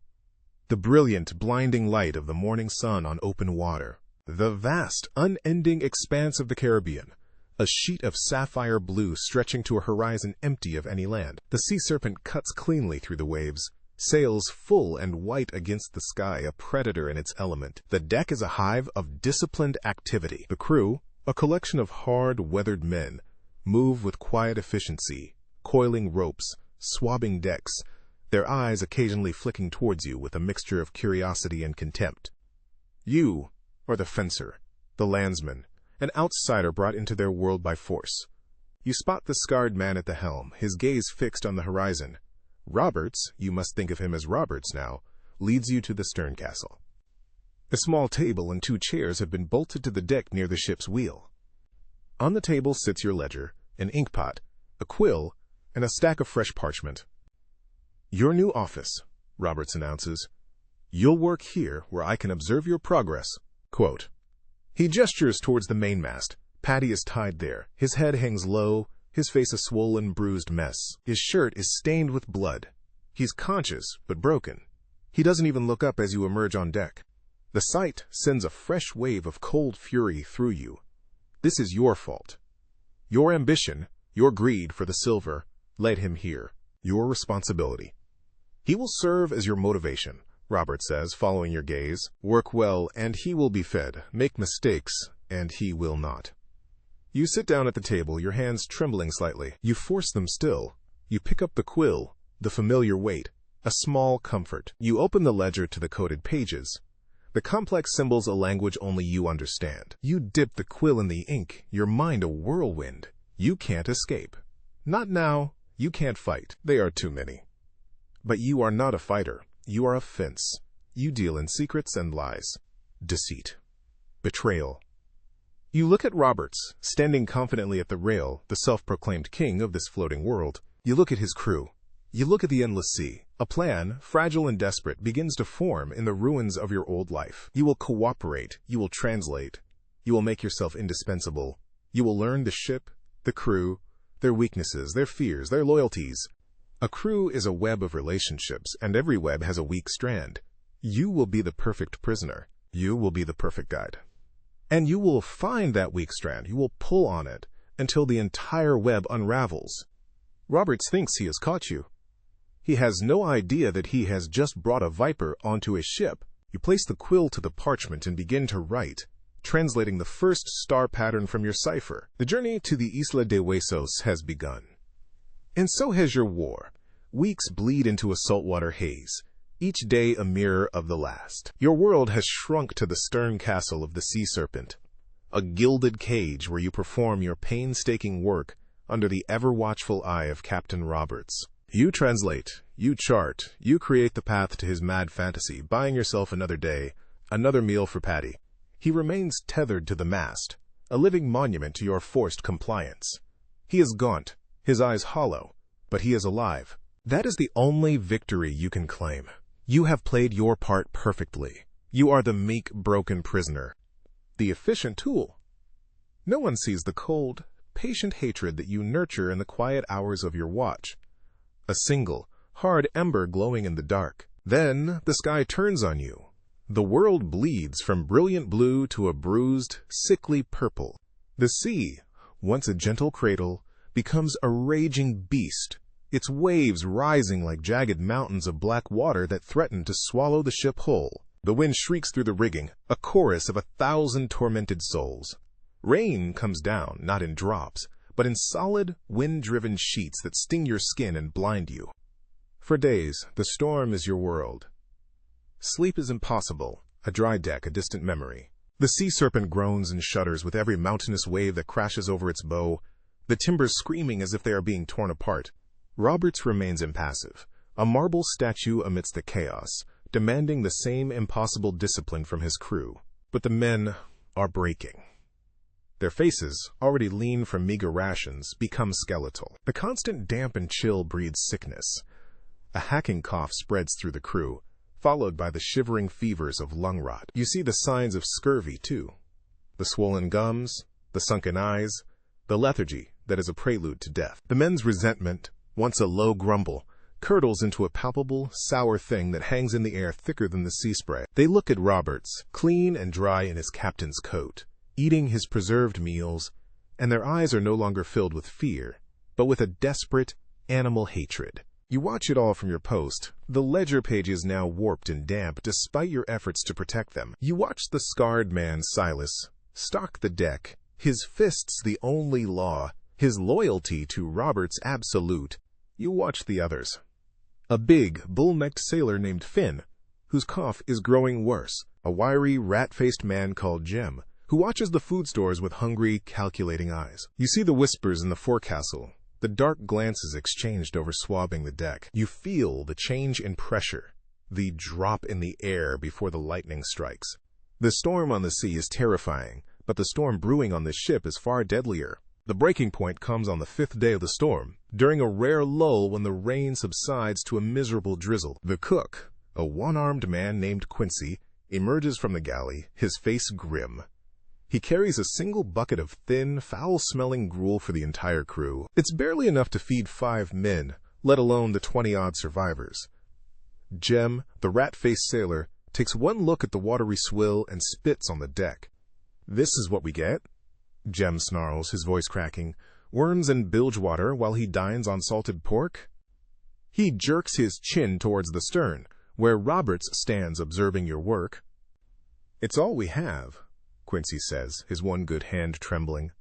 S1: The brilliant, blinding light of the morning sun on open water. The vast, unending expanse of the Caribbean. A sheet of sapphire blue stretching to a horizon empty of any land. The sea serpent cuts cleanly through the waves, sails full and white against the sky, a predator in its element. The deck is a hive of disciplined activity. The crew, a collection of hard-weathered men, move with quiet efficiency, coiling ropes, swabbing decks, their eyes occasionally flicking towards you with a mixture of curiosity and contempt. You are the fencer, the landsman, an outsider brought into their world by force. You spot the scarred man at the helm, his gaze fixed on the horizon. Roberts, you must think of him as Roberts now, leads you to the stern castle. A small table and 2 chairs have been bolted to the deck near the ship's wheel. On the table sits your ledger, an inkpot, a quill, and a stack of fresh parchment. Your new office, Roberts announces. You'll work here where I can observe your progress. Quote, he gestures towards the mainmast. Paddy is tied there. His head hangs low, his face a swollen, bruised mess. His shirt is stained with blood. He's conscious, but broken. He doesn't even look up as you emerge on deck. The sight sends a fresh wave of cold fury through you. This is your fault. Your ambition, your greed for the silver, led him here. Your responsibility. He will serve as your motivation, Robert says, following your gaze. Work well, and he will be fed. Make mistakes, and he will not. You sit down at the table, your hands trembling slightly. You force them still. You pick up the quill, the familiar weight, a small comfort. You open the ledger to the coded pages. The complex symbols a language only you understand. You dip the quill in the ink, your mind a whirlwind. You can't escape. Not now. You can't fight. They are too many. But you are not a fighter. You are a fence. You deal in secrets and lies, deceit, betrayal. You look at Roberts, standing confidently at the rail, the self-proclaimed king of this floating world. You look at his crew. You look at the endless sea. A plan, fragile and desperate, begins to form in the ruins of your old life. You will cooperate. You will translate. You will make yourself indispensable. You will learn the ship, the crew, their weaknesses, their fears, their loyalties. A crew is a web of relationships, and every web has a weak strand. You will be the perfect prisoner. You will be the perfect guide. And you will find that weak strand. You will pull on it until the entire web unravels. Roberts thinks he has caught you. He has no idea that he has just brought a viper onto his ship. You place the quill to the parchment and begin to write, translating the first star pattern from your cipher. The journey to the Isla de Huesos has begun. And so has your war. Weeks bleed into a saltwater haze, each day a mirror of the last. Your world has shrunk to the stern castle of the sea serpent, a gilded cage where you perform your painstaking work under the ever-watchful eye of Captain Roberts. You translate, you chart, you create the path to his mad fantasy, buying yourself another day, another meal for Paddy. He remains tethered to the mast, a living monument to your forced compliance. He is gaunt, his eyes hollow, but he is alive. That is the only victory you can claim. You have played your part perfectly. You are the meek, broken prisoner, the efficient tool. No one sees the cold, patient hatred that you nurture in the quiet hours of your watch. A single, hard ember glowing in the dark. Then the sky turns on you. The world bleeds from brilliant blue to a bruised, sickly purple. The sea, once a gentle cradle, becomes a raging beast, its waves rising like jagged mountains of black water that threaten to swallow the ship whole. The wind shrieks through the rigging, a chorus of 1,000 tormented souls. Rain comes down, not in drops, but in solid, wind-driven sheets that sting your skin and blind you. For days, the storm is your world. Sleep is impossible, a dry deck, a distant memory. The sea serpent groans and shudders with every mountainous wave that crashes over its bow, the timbers screaming as if they are being torn apart. Roberts remains impassive, a marble statue amidst the chaos, demanding the same impossible discipline from his crew. But the men are breaking. Their faces, already lean from meager rations, become skeletal. The constant damp and chill breeds sickness. A hacking cough spreads through the crew, followed by the shivering fevers of lung rot. You see the signs of scurvy, too. The swollen gums, the sunken eyes, the lethargy that is a prelude to death. The men's resentment, once a low grumble, curdles into a palpable, sour thing that hangs in the air thicker than the sea spray. They look at Roberts, clean and dry in his captain's coat, eating his preserved meals, and their eyes are no longer filled with fear, but with a desperate, animal hatred. You watch it all from your post, the ledger pages now warped and damp despite your efforts to protect them. You watch the scarred man Silas stalk the deck, his fists the only law, his loyalty to Roberts absolute. You watch the others. A big, bull-necked sailor named Finn, whose cough is growing worse. A wiry, rat-faced man called Jem, who watches the food stores with hungry, calculating eyes. You see the whispers in the forecastle, the dark glances exchanged over swabbing the deck. You feel the change in pressure, the drop in the air before the lightning strikes. The storm on the sea is terrifying, but the storm brewing on this ship is far deadlier. The breaking point comes on the 5th day of the storm, during a rare lull when the rain subsides to a miserable drizzle. The cook, a one-armed man named Quincy, emerges from the galley, his face grim. He carries a single bucket of thin, foul-smelling gruel for the entire crew. It's barely enough to feed 5 men, let alone the 20-odd survivors. Jem, the rat-faced sailor, takes one look at the watery swill and spits on the deck. "This is what we get," Jem snarls, his voice cracking. "Worms and bilge water while he dines on salted pork?" He jerks his chin towards the stern, where Roberts stands observing your work. "It's all we have," Quincy says, his one good hand trembling.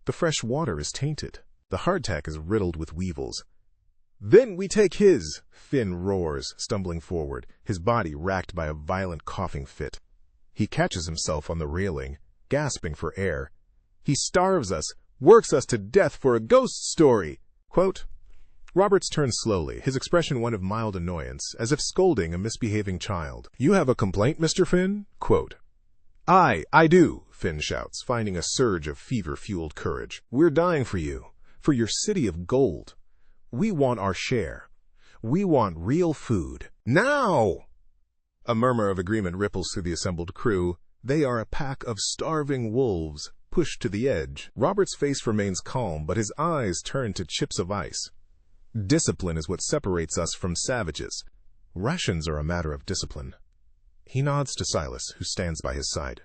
S1: "The fresh water is tainted. The hardtack is riddled with weevils." "Then we take his," Finn roars, stumbling forward, his body racked by a violent coughing fit. He catches himself on the railing, gasping for air. "He starves us, works us to death for a ghost story." Quote, Roberts turned slowly, his expression one of mild annoyance, as if scolding a misbehaving child. "You have a complaint, Mr. Finn?" Quote. I do," Finn shouts, finding a surge of fever-fueled courage. "We're dying for you, for your city of gold. We want our share. We want real food. Now!" A murmur of agreement ripples through the assembled crew. They are a pack of starving wolves, pushed to the edge. Robert's face remains calm, but his eyes turn to chips of ice. Discipline is what separates us from savages. Rations are a matter of discipline. He nods to Silas, who stands by his side.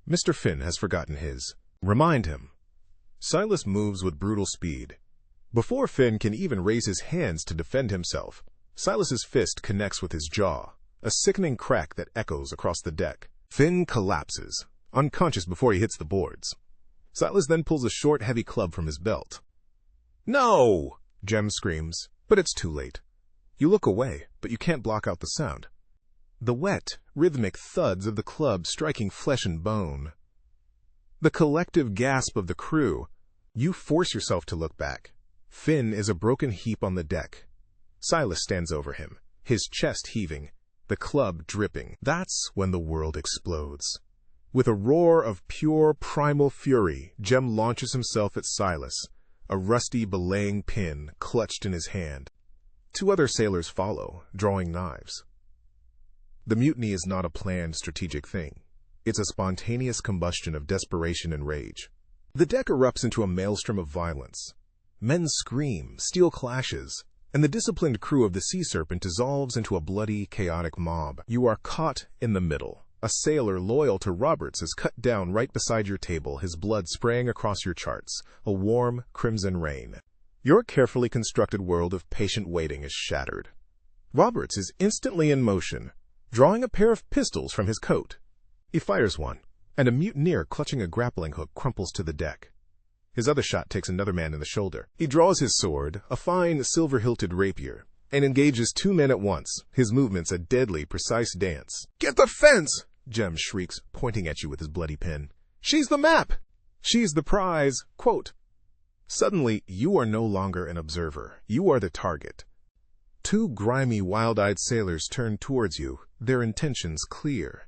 S1: Mr. Finn has forgotten his. Remind him. Silas moves with brutal speed. Before Finn can even raise his hands to defend himself, Silas's fist connects with his jaw, a sickening crack that echoes across the deck. Finn collapses, unconscious before he hits the boards. Silas then pulls a short, heavy club from his belt. "No!" Jem screams, but it's too late. You look away, but you can't block out the sound. The wet, rhythmic thuds of the club striking flesh and bone. The collective gasp of the crew. You force yourself to look back. Finn is a broken heap on the deck. Silas stands over him, his chest heaving, the club dripping. That's when the world explodes. With a roar of pure primal fury, Jem launches himself at Silas, a rusty belaying pin clutched in his hand. 2 other sailors follow, drawing knives. The mutiny is not a planned strategic thing. It's a spontaneous combustion of desperation and rage. The deck erupts into a maelstrom of violence. Men scream, steel clashes, and the disciplined crew of the Sea Serpent dissolves into a bloody, chaotic mob. You are caught in the middle. A sailor loyal to Roberts is cut down right beside your table, his blood spraying across your charts, a warm, crimson rain. Your carefully constructed world of patient waiting is shattered. Roberts is instantly in motion, drawing a pair of pistols from his coat. He fires one, and a mutineer clutching a grappling hook crumples to the deck. His other shot takes another man in the shoulder. He draws his sword, a fine, silver-hilted rapier, and engages 2 men at once, his movements a deadly, precise dance. "Get the fence!" Jem shrieks, pointing at you with his bloody pen. "She's the map! She's the prize!" Quote. Suddenly, you are no longer an observer. You are the target. 2 grimy, wild-eyed sailors turn towards you, their intentions clear.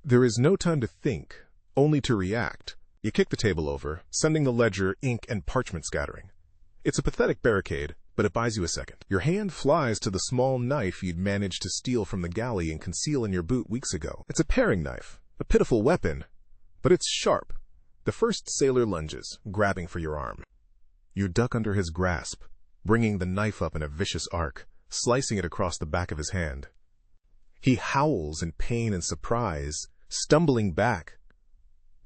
S1: There is no time to think, only to react. You kick the table over, sending the ledger, ink, and parchment scattering. It's a pathetic barricade, but it buys you a second. Your hand flies to the small knife you'd managed to steal from the galley and conceal in your boot weeks ago. It's a paring knife, a pitiful weapon, but it's sharp. The first sailor lunges, grabbing for your arm. You duck under his grasp, bringing the knife up in a vicious arc, slicing it across the back of his hand. He howls in pain and surprise, stumbling back.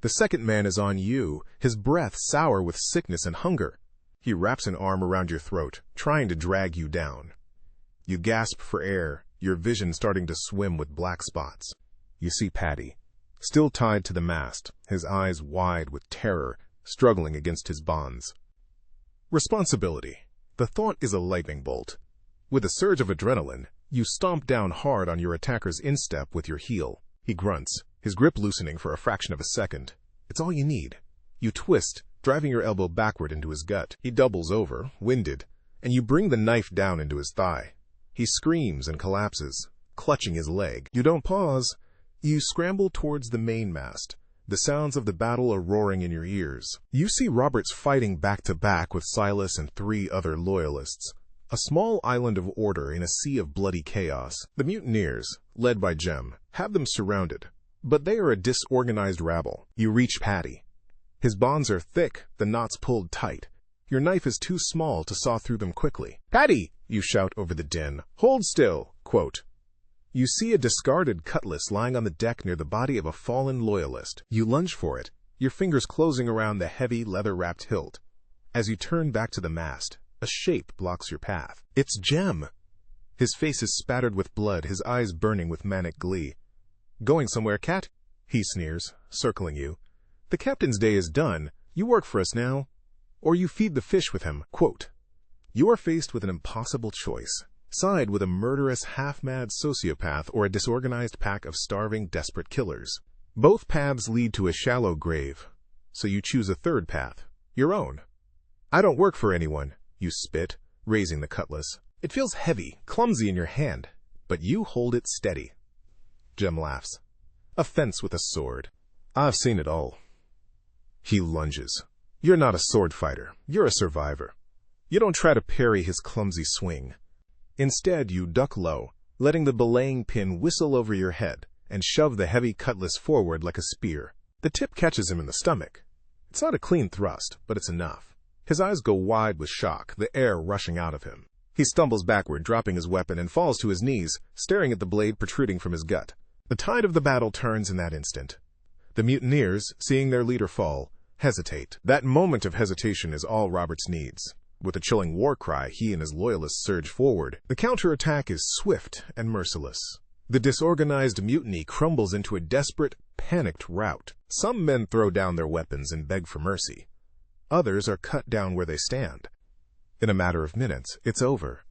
S1: The second man is on you, his breath sour with sickness and hunger. He wraps an arm around your throat, trying to drag you down. You gasp for air, your vision starting to swim with black spots. You see Paddy, still tied to the mast, his eyes wide with terror, struggling against his bonds. Responsibility. The thought is a lightning bolt. With a surge of adrenaline, you stomp down hard on your attacker's instep with your heel. He grunts, his grip loosening for a fraction of a second. It's all you need. You twist, driving your elbow backward into his gut. He doubles over, winded, and you bring the knife down into his thigh. He screams and collapses, clutching his leg. You don't pause. You scramble towards the mainmast. The sounds of the battle are roaring in your ears. You see Roberts fighting back-to-back with Silas and 3 other loyalists. A small island of order in a sea of bloody chaos. The mutineers, led by Jem, have them surrounded, but they are a disorganized rabble. You reach Paddy. His bonds are thick, the knots pulled tight. Your knife is too small to saw through them quickly. "Paddy!" you shout over the din. "Hold still!" Quote. You see a discarded cutlass lying on the deck near the body of a fallen loyalist. You lunge for it, your fingers closing around the heavy, leather-wrapped hilt. As you turn back to the mast, a shape blocks your path. It's Jem. His face is spattered with blood, his eyes burning with manic glee. "Going somewhere, cat?" he sneers, circling you. "The captain's day is done. You work for us now. Or you feed the fish with him." Quote. You are faced with an impossible choice. Side with a murderous, half-mad sociopath or a disorganized pack of starving, desperate killers. Both paths lead to a shallow grave, so you choose a third path, your own. "I don't work for anyone," you spit, raising the cutlass. It feels heavy, clumsy in your hand, but you hold it steady. Jem laughs. A fence with a sword. I've seen it all. He lunges. You're not a sword fighter. You're a survivor. You don't try to parry his clumsy swing. Instead, you duck low, letting the belaying pin whistle over your head, and shove the heavy cutlass forward like a spear. The tip catches him in the stomach. It's not a clean thrust, but it's enough. His eyes go wide with shock, the air rushing out of him. He stumbles backward, dropping his weapon, and falls to his knees, staring at the blade protruding from his gut. The tide of the battle turns in that instant. The mutineers, seeing their leader fall, hesitate. That moment of hesitation is all Roberts needs. With a chilling war cry, he and his loyalists surge forward. The counterattack is swift and merciless. The disorganized mutiny crumbles into a desperate, panicked rout. Some men throw down their weapons and beg for mercy. Others are cut down where they stand. In a matter of minutes, it's over.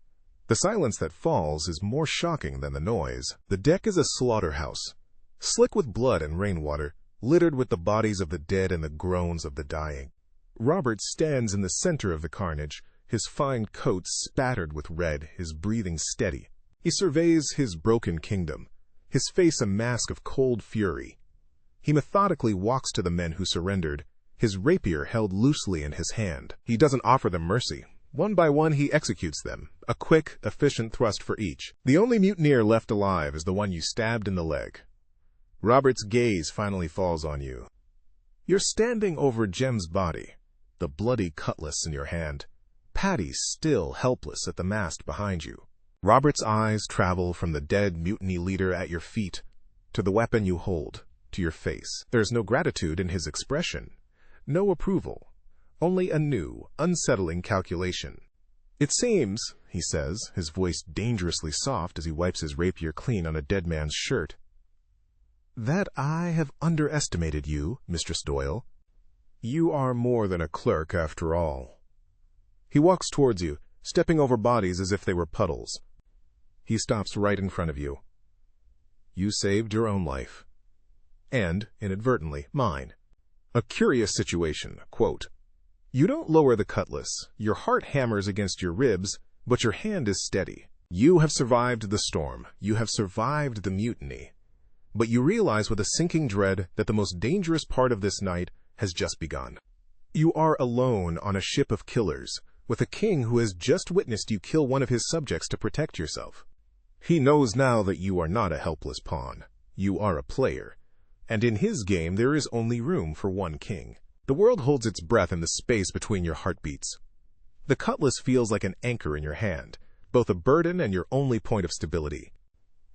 S1: The silence that falls is more shocking than the noise. The deck is a slaughterhouse, slick with blood and rainwater, littered with the bodies of the dead and the groans of the dying. Robert stands in the center of the carnage, his fine coat spattered with red, his breathing steady. He surveys his broken kingdom, his face a mask of cold fury. He methodically walks to the men who surrendered, his rapier held loosely in his hand. He doesn't offer them mercy. One by one he executes them, a quick, efficient thrust for each. The only mutineer left alive is the one you stabbed in the leg. Robert's gaze finally falls on you. You're standing over Jem's body, the bloody cutlass in your hand, Patty still helpless at the mast behind you. Robert's eyes travel from the dead mutiny leader at your feet to the weapon you hold, to your face. There's no gratitude in his expression, no approval, only a new, unsettling calculation. It seems, he says, his voice dangerously soft as he wipes his rapier clean on a dead man's shirt, that I have underestimated you, Mistress Doyle. You are more than a clerk, after all. He walks towards you, stepping over bodies as if they were puddles. He stops right in front of you. You saved your own life. And, inadvertently, mine. A curious situation, quote, you don't lower the cutlass, your heart hammers against your ribs, but your hand is steady. You have survived the storm, you have survived the mutiny. But you realize with a sinking dread that the most dangerous part of this night has just begun. You are alone on a ship of killers, with a king who has just witnessed you kill one of his subjects to protect yourself. He knows now that you are not a helpless pawn. You are a player. And in his game there is only room for one king. The world holds its breath in the space between your heartbeats. The cutlass feels like an anchor in your hand, both a burden and your only point of stability.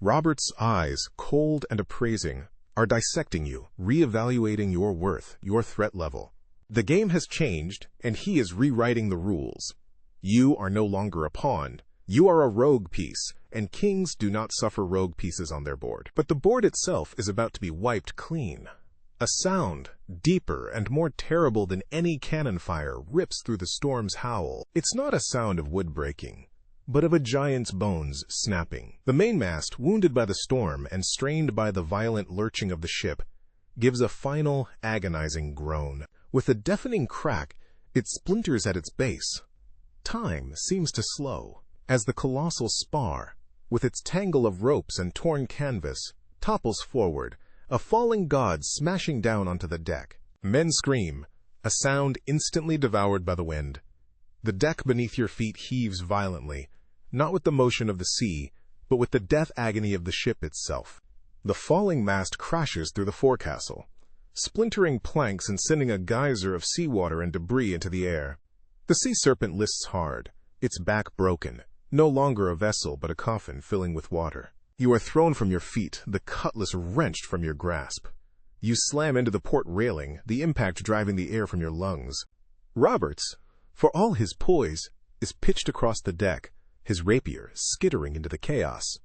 S1: Robert's eyes, cold and appraising, are dissecting you, re-evaluating your worth, your threat level. The game has changed, and he is rewriting the rules. You are no longer a pawn. You are a rogue piece, and kings do not suffer rogue pieces on their board. But the board itself is about to be wiped clean. A sound, deeper and more terrible than any cannon fire, rips through the storm's howl. It's not a sound of wood breaking, but of a giant's bones snapping. The mainmast, wounded by the storm and strained by the violent lurching of the ship, gives a final, agonizing groan. With a deafening crack, it splinters at its base. Time seems to slow, as the colossal spar, with its tangle of ropes and torn canvas, topples forward, a falling god smashing down onto the deck. Men scream, a sound instantly devoured by the wind. The deck beneath your feet heaves violently, not with the motion of the sea, but with the death agony of the ship itself. The falling mast crashes through the forecastle, splintering planks and sending a geyser of seawater and debris into the air. The sea serpent lists hard, its back broken, no longer a vessel but a coffin filling with water. You are thrown from your feet, the cutlass wrenched from your grasp. You slam into the port railing, the impact driving the air from your lungs. Roberts, for all his poise, is pitched across the deck, his rapier skittering into the chaos.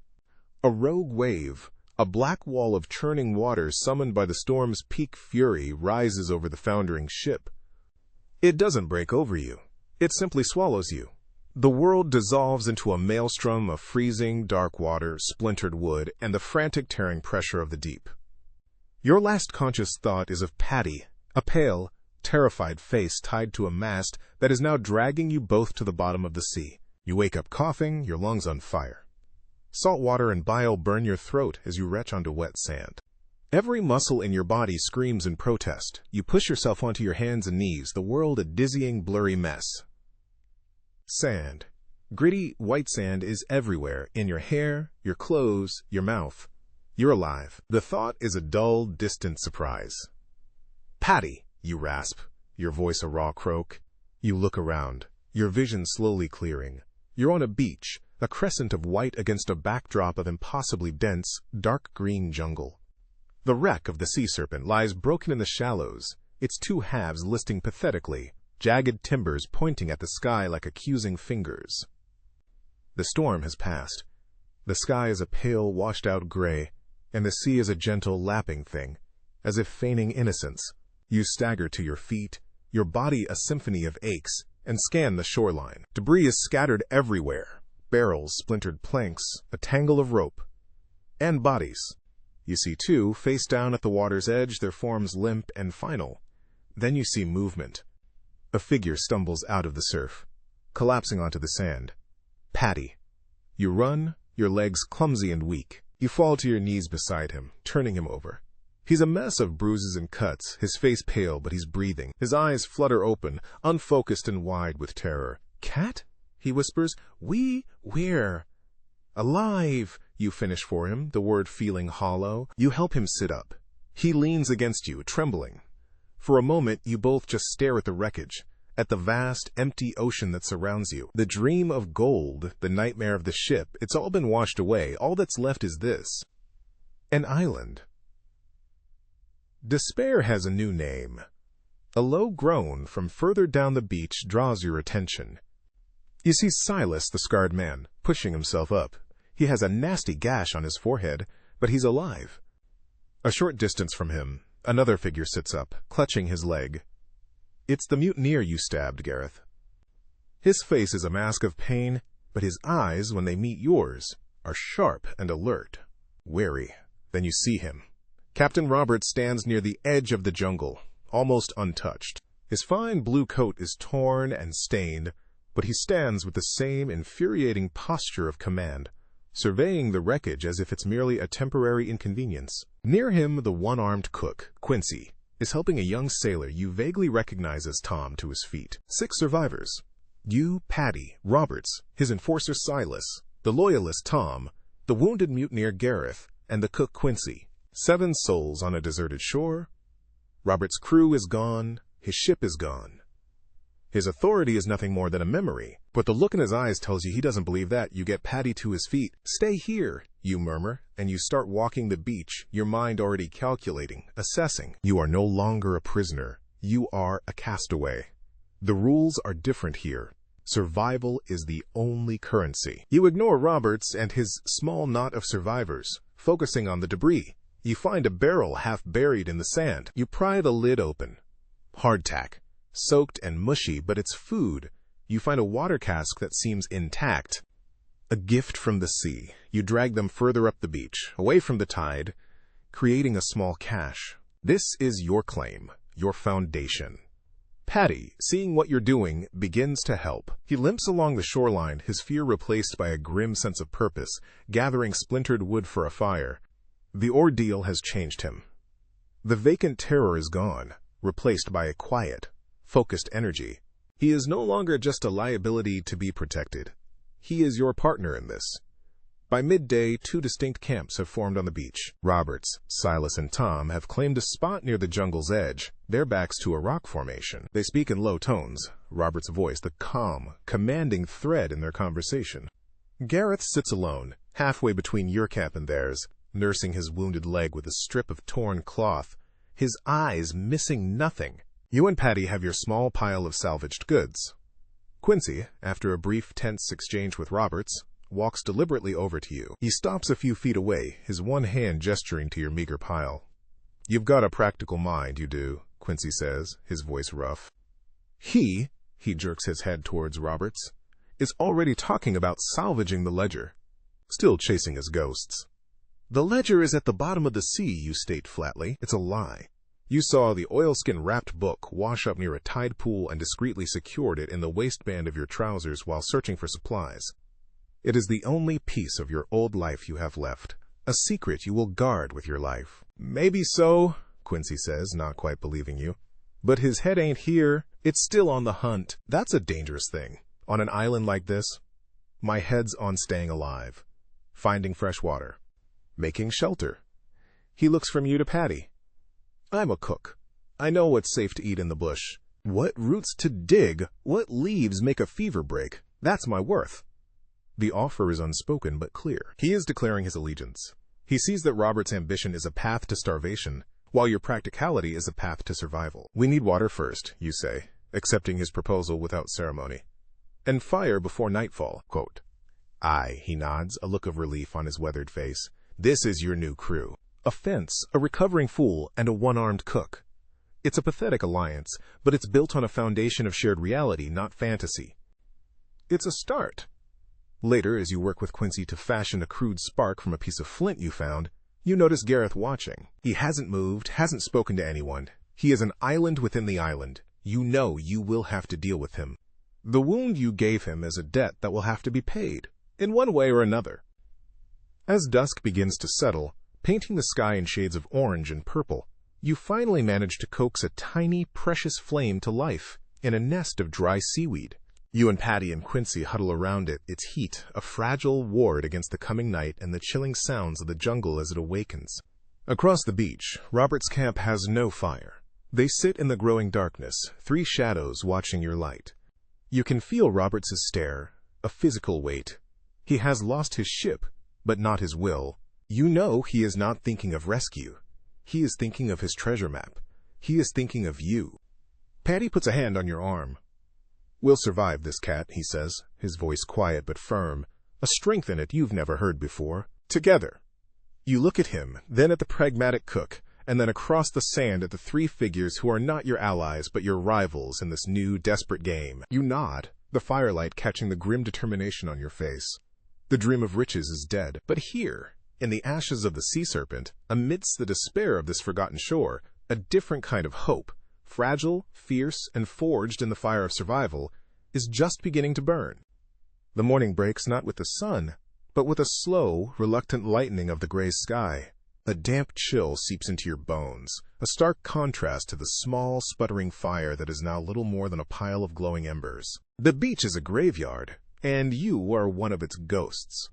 S1: A rogue wave, a black wall of churning water summoned by the storm's peak fury, rises over the foundering ship. It doesn't break over you. It simply swallows you. The world dissolves into a maelstrom of freezing, dark water, splintered wood, and the frantic tearing pressure of the deep. Your last conscious thought is of Patty, a pale, terrified face tied to a mast that is now dragging you both to the bottom of the sea. You wake up coughing, your lungs on fire. Salt water and bile burn your throat as you retch onto wet sand. Every muscle in your body screams in protest. You push yourself onto your hands and knees, the world a dizzying, blurry mess. Sand. Gritty, white sand is everywhere, in your hair, your clothes, your mouth. You're alive. The thought is a dull, distant surprise. "Patty," you rasp, your voice a raw croak. You look around, your vision slowly clearing. You're on a beach, a crescent of white against a backdrop of impossibly dense, dark green jungle. The wreck of the sea serpent lies broken in the shallows, its two halves listing pathetically, jagged timbers pointing at the sky like accusing fingers. The storm has passed. The sky is a pale, washed-out gray, and the sea is a gentle, lapping thing, as if feigning innocence. You stagger to your feet, your body a symphony of aches, and scan the shoreline. Debris is scattered everywhere. Barrels, splintered planks, a tangle of rope, and bodies. You see two, face down at the water's edge, their forms limp and final. Then you see movement. A figure stumbles out of the surf, collapsing onto the sand. Patty. You run, your legs clumsy and weak. You fall to your knees beside him, turning him over. He's a mess of bruises and cuts, his face pale, but he's breathing. His eyes flutter open, unfocused and wide with terror. "Cat?" he whispers. We're alive," you finish for him, the word feeling hollow. You help him sit up. He leans against you, trembling. For a moment, you both just stare at the wreckage, at the vast, empty ocean that surrounds you. The dream of gold, the nightmare of the ship, it's all been washed away. All that's left is this: an island. Despair has a new name. A low groan from further down the beach draws your attention. You see Silas, the scarred man, pushing himself up. He has a nasty gash on his forehead, but he's alive. A short distance from him, another figure sits up, clutching his leg. It's the mutineer you stabbed, Gareth. His face is a mask of pain, but his eyes, when they meet yours, are sharp and alert. Wary. Then you see him. Captain Roberts stands near the edge of the jungle, almost untouched. His fine blue coat is torn and stained, but he stands with the same infuriating posture of command, surveying the wreckage as if it's merely a temporary inconvenience. Near him, the one-armed cook, Quincy, is helping a young sailor you vaguely recognize as Tom to his feet. 6 survivors. You, Patty, Roberts, his enforcer Silas, the loyalist Tom, the wounded mutineer Gareth, and the cook Quincy. 7 souls on a deserted shore. Robert's crew is gone, his ship is gone. His authority is nothing more than a memory, but the look in his eyes tells you he doesn't believe that. You get Patty to his feet. "Stay here," you murmur, and you start walking the beach, your mind already calculating, assessing. You are no longer a prisoner. You are a castaway. The rules are different here. Survival is the only currency. You ignore Roberts and his small knot of survivors, focusing on the debris. You find a barrel half buried in the sand. You pry the lid open. Hardtack. Soaked and mushy, but it's food. You find a water cask that seems intact. A gift from the sea. You drag them further up the beach, away from the tide, creating a small cache. This is your claim, your foundation. Patty, seeing what you're doing, begins to help. He limps along the shoreline, his fear replaced by a grim sense of purpose, gathering splintered wood for a fire. The ordeal has changed him. The vacant terror is gone, replaced by a quiet, focused energy. He is no longer just a liability to be protected. He is your partner in this. By midday, 2 distinct camps have formed on the beach. Roberts, Silas, and Tom have claimed a spot near the jungle's edge, their backs to a rock formation. They speak in low tones, Robert's voice the calm, commanding thread in their conversation. Gareth sits alone, halfway between your camp and theirs, nursing his wounded leg with a strip of torn cloth, his eyes missing nothing. You and Patty have your small pile of salvaged goods. Quincy, after a brief, tense exchange with Roberts, walks deliberately over to you. He stops a few feet away, his one hand gesturing to your meager pile. "You've got a practical mind, you do," Quincy says, his voice rough. He jerks his head towards Roberts, is already talking about salvaging the ledger, still chasing his ghosts. "The ledger is at the bottom of the sea," you state flatly. "It's a lie. You saw the oilskin-wrapped book wash up near a tide pool and discreetly secured it in the waistband of your trousers while searching for supplies. It is the only piece of your old life you have left, a secret you will guard with your life. Maybe so, Quincy says, not quite believing you. But his head ain't here. It's still on the hunt. That's a dangerous thing. On an island like this, my head's on staying alive, finding fresh water, making shelter. He looks from you to Patty. I'm a cook. I know what's safe to eat in the bush. What roots to dig, what leaves make a fever break. That's my worth. The offer is unspoken but clear. He is declaring his allegiance. He sees that Robert's ambition is a path to starvation, while your practicality is a path to survival. We need water first, you say, accepting his proposal without ceremony. And fire before nightfall. Quote, Aye, he nods, a look of relief on his weathered face. This is your new crew. A fence, a recovering fool, and a one-armed cook. It's a pathetic alliance, but it's built on a foundation of shared reality, not fantasy. It's a start. Later, as you work with Quincy to fashion a crude spark from a piece of flint you found, you notice Gareth watching. He hasn't moved, hasn't spoken to anyone. He is an island within the island. You know you will have to deal with him. The wound you gave him is a debt that will have to be paid, in one way or another. As dusk begins to settle, painting the sky in shades of orange and purple, you finally manage to coax a tiny, precious flame to life in a nest of dry seaweed. You and Patty and Quincy huddle around it, its heat a fragile ward against the coming night and the chilling sounds of the jungle as it awakens. Across the beach, Robert's camp has no fire. They sit in the growing darkness, three shadows watching your light. You can feel Robert's stare, a physical weight. He has lost his ship, but not his will. You know he is not thinking of rescue. He is thinking of his treasure map. He is thinking of you. Patty puts a hand on your arm. We'll survive this, Cat, he says, his voice quiet but firm, a strength in it you've never heard before. Together. You look at him, then at the pragmatic cook, and then across the sand at the three figures who are not your allies but your rivals in this new, desperate game. You nod, the firelight catching the grim determination on your face. The dream of riches is dead, but here, in the ashes of the sea serpent, amidst the despair of this forgotten shore, a different kind of hope, fragile, fierce, and forged in the fire of survival, is just beginning to burn. The morning breaks not with the sun, but with a slow, reluctant lightening of the gray sky. A damp chill seeps into your bones, a stark contrast to the small, sputtering fire that is now little more than a pile of glowing embers. The beach is a graveyard, and you are one of its ghosts.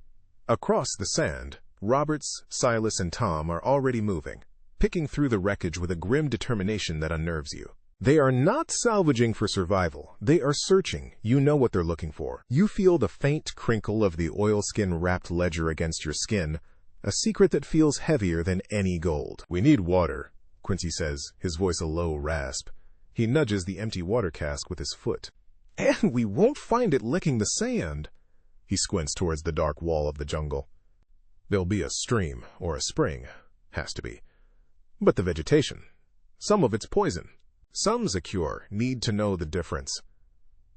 S1: Across the sand, Roberts, Silas, and Tom are already moving, picking through the wreckage with a grim determination that unnerves you. They are not salvaging for survival. They are searching. You know what they're looking for. You feel the faint crinkle of the oilskin-wrapped ledger against your skin, a secret that feels heavier than any gold. We need water, Quincy says, his voice a low rasp. He nudges the empty water cask with his foot. And we won't find it licking the sand. He squints towards the dark wall of the jungle. There'll be a stream, or a spring. Has to be. But the vegetation. Some of it's poison. Some's a cure. Need to know the difference.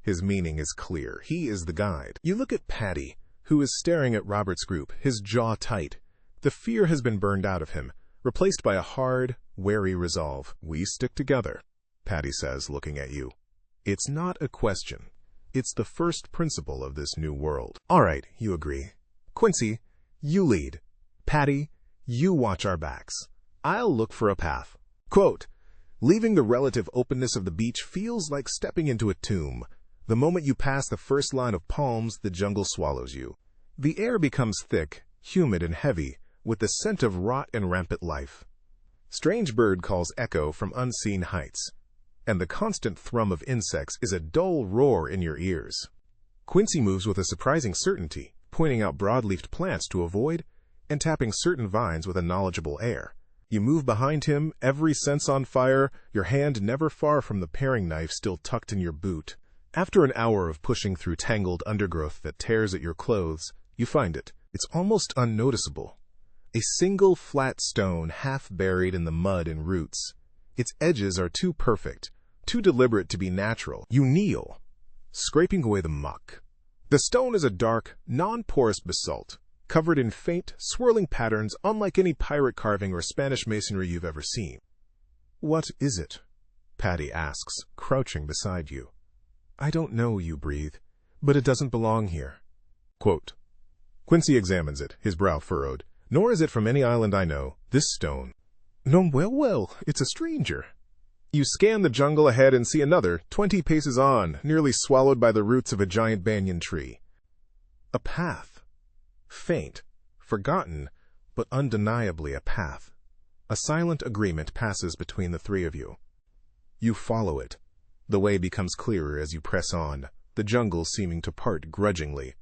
S1: His meaning is clear. He is the guide. You look at Patty, who is staring at Robert's group, his jaw tight. The fear has been burned out of him, replaced by a hard, wary resolve. We stick together, Patty says, looking at you. It's not a question. It's the first principle of this new world. All right, you agree. Quincy, you lead. Patty, you watch our backs. I'll look for a path. Quote, leaving the relative openness of the beach feels like stepping into a tomb. The moment you pass the first line of palms, the jungle swallows you. The air becomes thick, humid, and heavy, with the scent of rot and rampant life. Strange bird calls echo from unseen heights, and the constant thrum of insects is a dull roar in your ears. Quincy moves with a surprising certainty, pointing out broad-leafed plants to avoid and tapping certain vines with a knowledgeable air. You move behind him, every sense on fire, your hand never far from the paring knife still tucked in your boot. After an hour of pushing through tangled undergrowth that tears at your clothes, you find it. It's almost unnoticeable. A single flat stone half buried in the mud and roots. Its edges are too perfect, too deliberate to be natural. You kneel, scraping away the muck. The stone is a dark, non-porous basalt, covered in faint, swirling patterns unlike any pirate carving or Spanish masonry you've ever seen. "What is it?" Patty asks, crouching beside you. "I don't know," you breathe, "but it doesn't belong here." Quote, Quincy examines it, his brow furrowed. "Nor is it from any island I know, this stone." "No, well, it's a stranger." You scan the jungle ahead and see another, 20 paces on, nearly swallowed by the roots of a giant banyan tree. A path. Faint, forgotten, but undeniably a path. A silent agreement passes between the three of you. You follow it. The way becomes clearer as you press on, the jungle seeming to part grudgingly.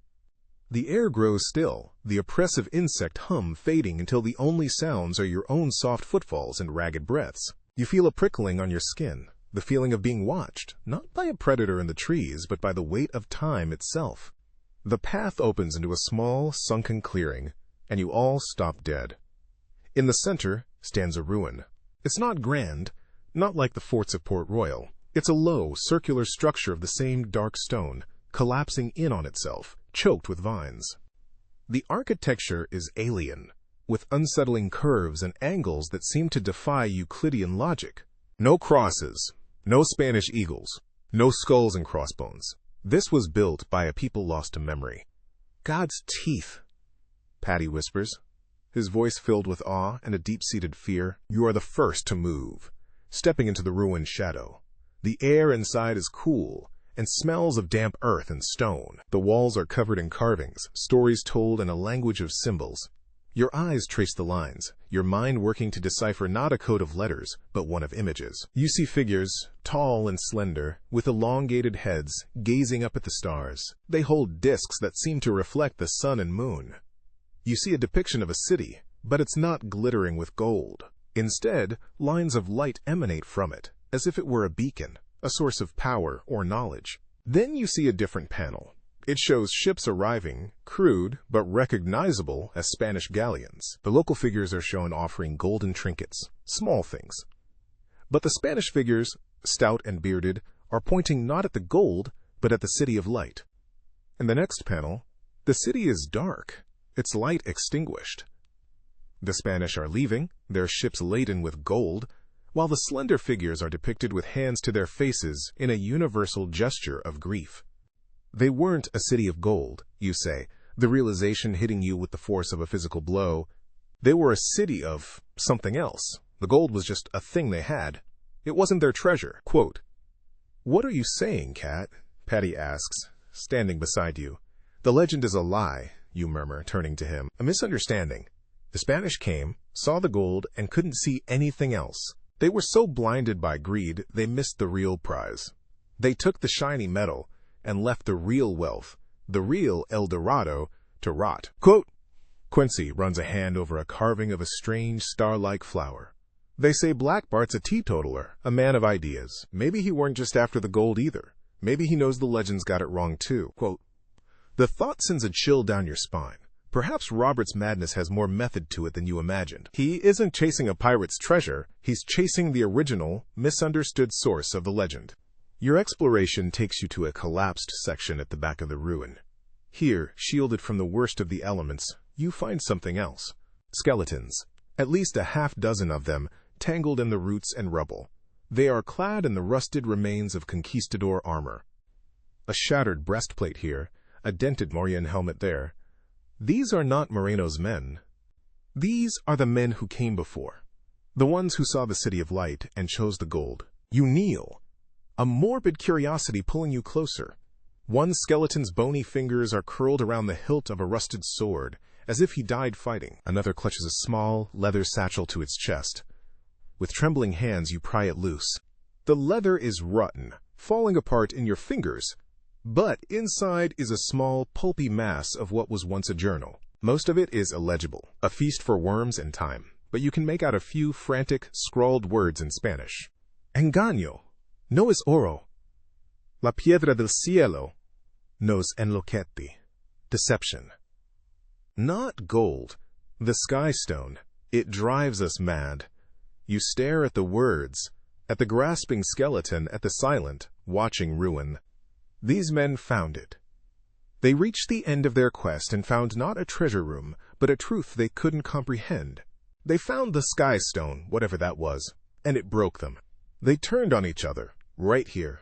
S1: The air grows still, the oppressive insect hum fading until the only sounds are your own soft footfalls and ragged breaths. You feel a prickling on your skin, the feeling of being watched, not by a predator in the trees, but by the weight of time itself. The path opens into a small, sunken clearing, and you all stop dead. In the center stands a ruin. It's not grand, not like the forts of Port Royal. It's a low, circular structure of the same dark stone, collapsing in on itself, choked with vines. The architecture is alien, with unsettling curves and angles that seem to defy Euclidean logic. No crosses, no Spanish eagles, no skulls and crossbones. This was built by a people lost to memory. "God's teeth," Patty whispers, his voice filled with awe and a deep-seated fear. You are the first to move, stepping into the ruined shadow. The air inside is cool, and smells of damp earth and stone. The walls are covered in carvings, stories told in a language of symbols. Your eyes trace the lines, your mind working to decipher not a code of letters, but one of images. You see figures, tall and slender, with elongated heads, gazing up at the stars. They hold discs that seem to reflect the sun and moon. You see a depiction of a city, but it's not glittering with gold. Instead, lines of light emanate from it, as if it were a beacon, a source of power or knowledge. Then you see a different panel. It shows ships arriving, crude but recognizable as Spanish galleons. The local figures are shown offering golden trinkets, small things. But the Spanish figures, stout and bearded, are pointing not at the gold, but at the city of light. In the next panel, the city is dark, its light extinguished. The Spanish are leaving, their ships laden with gold, while the slender figures are depicted with hands to their faces in a universal gesture of grief. They weren't a city of gold, you say, the realization hitting you with the force of a physical blow. They were a city of something else. The gold was just a thing they had. It wasn't their treasure. Quote, "What are you saying, Cat?" Patty asks, standing beside you. "The legend is a lie," you murmur, turning to him. "A misunderstanding. The Spanish came, saw the gold, and couldn't see anything else. They were so blinded by greed, they missed the real prize. They took the shiny metal and left the real wealth, the real El Dorado, to rot." Quote, Quincy runs a hand over a carving of a strange star-like flower. "They say Black Bart's a teetotaler, a man of ideas. Maybe he weren't just after the gold either. Maybe he knows the legends got it wrong too." Quote, "The thought sends a chill down your spine. Perhaps Robert's madness has more method to it than you imagined. He isn't chasing a pirate's treasure, he's chasing the original, misunderstood source of the legend." Your exploration takes you to a collapsed section at the back of the ruin. Here, shielded from the worst of the elements, you find something else. Skeletons. At least a half-dozen of them, tangled in the roots and rubble. They are clad in the rusted remains of conquistador armor. A shattered breastplate here, a dented Morian helmet there. These are not Moreno's men. These are the men who came before. The ones who saw the city of light and chose the gold. You kneel, a morbid curiosity pulling you closer. One skeleton's bony fingers are curled around the hilt of a rusted sword, as if he died fighting. Another clutches a small, leather satchel to its chest. With trembling hands, you pry it loose. The leather is rotten, falling apart in your fingers, but inside is a small, pulpy mass of what was once a journal. Most of it is illegible, a feast for worms and time, but you can make out a few frantic, scrawled words in Spanish. "Engaño no es oro. La piedra del cielo nos enloquece." Deception. Not gold. The sky stone. It drives us mad. You stare at the words, at the grasping skeleton, at the silent, watching ruin. These men found it. They reached the end of their quest and found not a treasure room, but a truth they couldn't comprehend. They found the sky stone, whatever that was. and it broke them. They turned on each other, right here,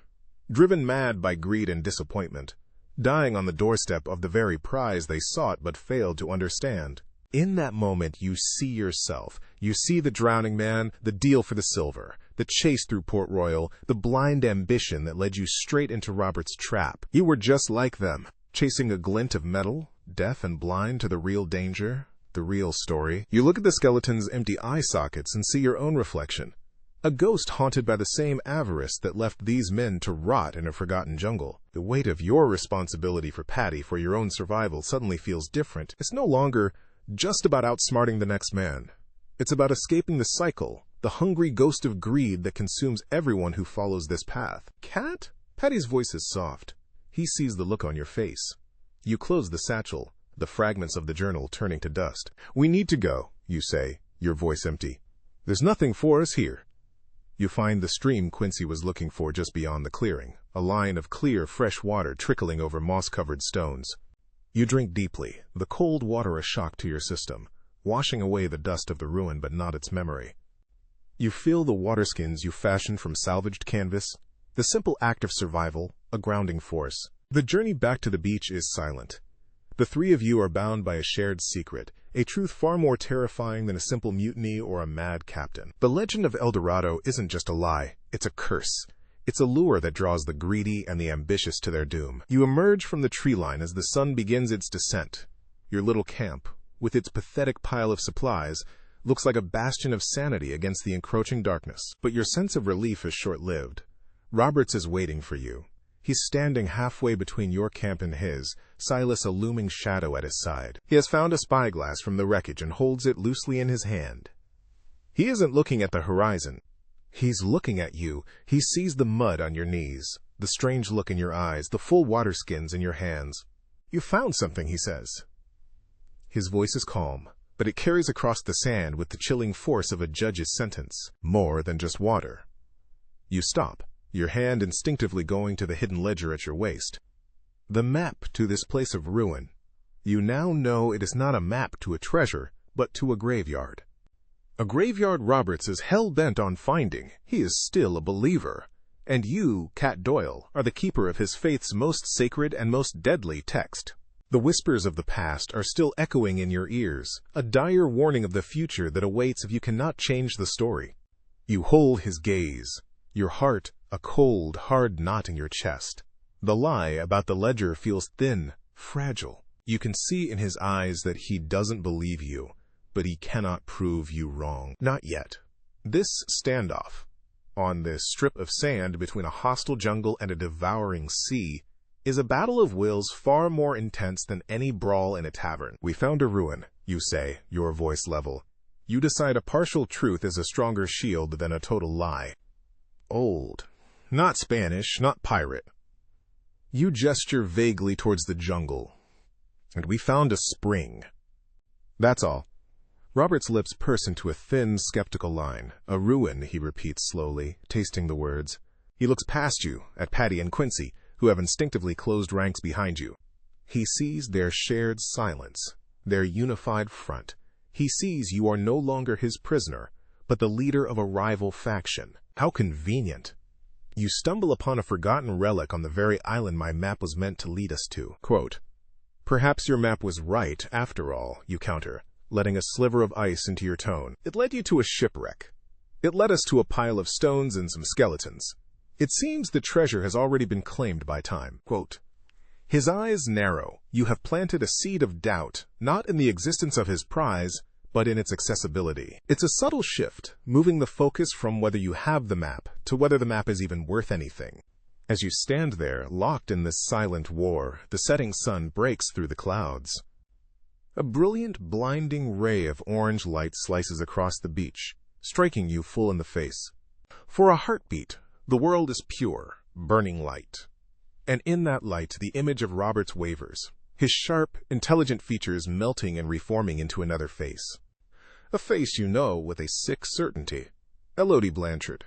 S1: driven mad by greed and disappointment, dying on the doorstep of the very prize they sought but failed to understand. In that moment, you see yourself. You see the drowning man, the deal for the silver, the chase through Port Royal, the blind ambition that led you straight into Robert's trap. You were just like them, chasing a glint of metal, deaf and blind to the real danger, the real story. You look at the skeleton's empty eye sockets and see your own reflection. A ghost haunted by the same avarice that left these men to rot in a forgotten jungle. The weight of your responsibility for Patty, for your own survival, suddenly feels different. It's no longer just about outsmarting the next man. It's about escaping the cycle, the hungry ghost of greed that consumes everyone who follows this path. Cat? Patty's voice is soft. He sees the look on your face. You close the satchel, the fragments of the journal turning to dust. We need to go, you say, your voice empty. There's nothing for us here. You find the stream Quincy was looking for just beyond the clearing, a line of clear, fresh water trickling over moss-covered stones. You drink deeply, the cold water a shock to your system, washing away the dust of the ruin but not its memory. You feel the waterskins you fashioned from salvaged canvas, the simple act of survival, a grounding force. The journey back to the beach is silent. The three of you are bound by a shared secret, a truth far more terrifying than a simple mutiny or a mad captain. The legend of El Dorado isn't just a lie, it's a curse. It's a lure that draws the greedy and the ambitious to their doom. You emerge from the tree line as the sun begins its descent. Your little camp, with its pathetic pile of supplies, looks like a bastion of sanity against the encroaching darkness. But your sense of relief is short-lived. Roberts is waiting for you. He's standing halfway between your camp and his, Silas a looming shadow at his side. He has found a spyglass from the wreckage and holds it loosely in his hand. He isn't looking at the horizon. He's looking at you. He sees the mud on your knees, the strange look in your eyes, the full waterskins in your hands. You found something, he says. His voice is calm, but it carries across the sand with the chilling force of a judge's sentence. More than just water. You stop, your hand instinctively going to the hidden ledger at your waist. The map to this place of ruin. You now know it is not a map to a treasure, but to a graveyard. A graveyard Roberts is hell-bent on finding. He is still a believer. And you, Cat Doyle, are the keeper of his faith's most sacred and most deadly text. The whispers of the past are still echoing in your ears, a dire warning of the future that awaits if you cannot change the story. You hold his gaze, your heart a cold, hard knot in your chest. The lie about the ledger feels thin, fragile. You can see in his eyes that he doesn't believe you, but he cannot prove you wrong. Not yet. This standoff, on this strip of sand between a hostile jungle and a devouring sea, is a battle of wills far more intense than any brawl in a tavern. We found a ruin, you say, your voice level. You decide a partial truth is a stronger shield than a total lie. Old. Not Spanish, not pirate. You gesture vaguely towards the jungle. And we found a spring. That's all. Robert's lips purse into a thin, skeptical line. A ruin, he repeats slowly, tasting the words. He looks past you, at Patty and Quincy, who have instinctively closed ranks behind you. He sees their shared silence, their unified front. He sees you are no longer his prisoner, but the leader of a rival faction. How convenient. You stumble upon a forgotten relic on the very island my map was meant to lead us to. Quote, "Perhaps your map was right, after all," you counter, letting a sliver of ice into your tone. It led you to a shipwreck. It led us to a pile of stones and some skeletons. It seems the treasure has already been claimed by time. Quote, his eyes narrow. You have planted a seed of doubt, not in the existence of his prize, but in its accessibility. It's a subtle shift, moving the focus from whether you have the map to whether the map is even worth anything. As you stand there, locked in this silent war, the setting sun breaks through the clouds. A brilliant, blinding ray of orange light slices across the beach, striking you full in the face. For a heartbeat, the world is pure, burning light. And in that light, the image of Roberts wavers, his sharp, intelligent features melting and reforming into another face. A face you know with a sick certainty. Elodie Blanchard.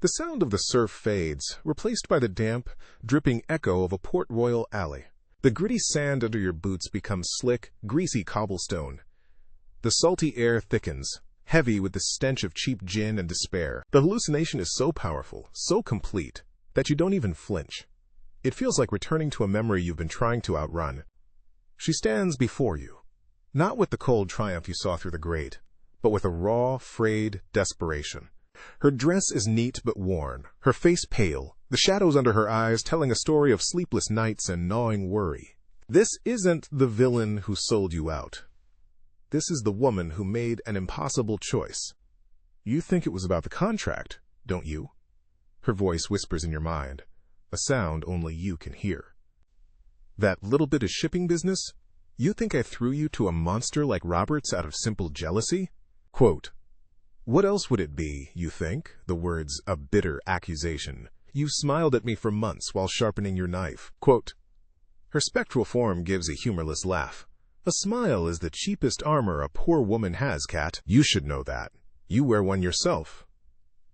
S1: The sound of the surf fades, replaced by the damp, dripping echo of a Port Royal alley. The gritty sand under your boots becomes slick, greasy cobblestone. The salty air thickens, heavy with the stench of cheap gin and despair. The hallucination is so powerful, so complete, that you don't even flinch. It feels like returning to a memory you've been trying to outrun. She stands before you, not with the cold triumph you saw through the grate, but with a raw, frayed desperation. Her dress is neat but worn, her face pale, the shadows under her eyes telling a story of sleepless nights and gnawing worry. This isn't the villain who sold you out. This is the woman who made an impossible choice. You think it was about the contract, don't you? Her voice whispers in your mind, a sound only you can hear. That little bit of shipping business? You think I threw you to a monster like Roberts out of simple jealousy? Quote, what else would it be, you think? The words, a bitter accusation. You've smiled at me for months while sharpening your knife. Quote, her spectral form gives a humorless laugh. A smile is the cheapest armor a poor woman has, Cat. You should know that. You wear one yourself.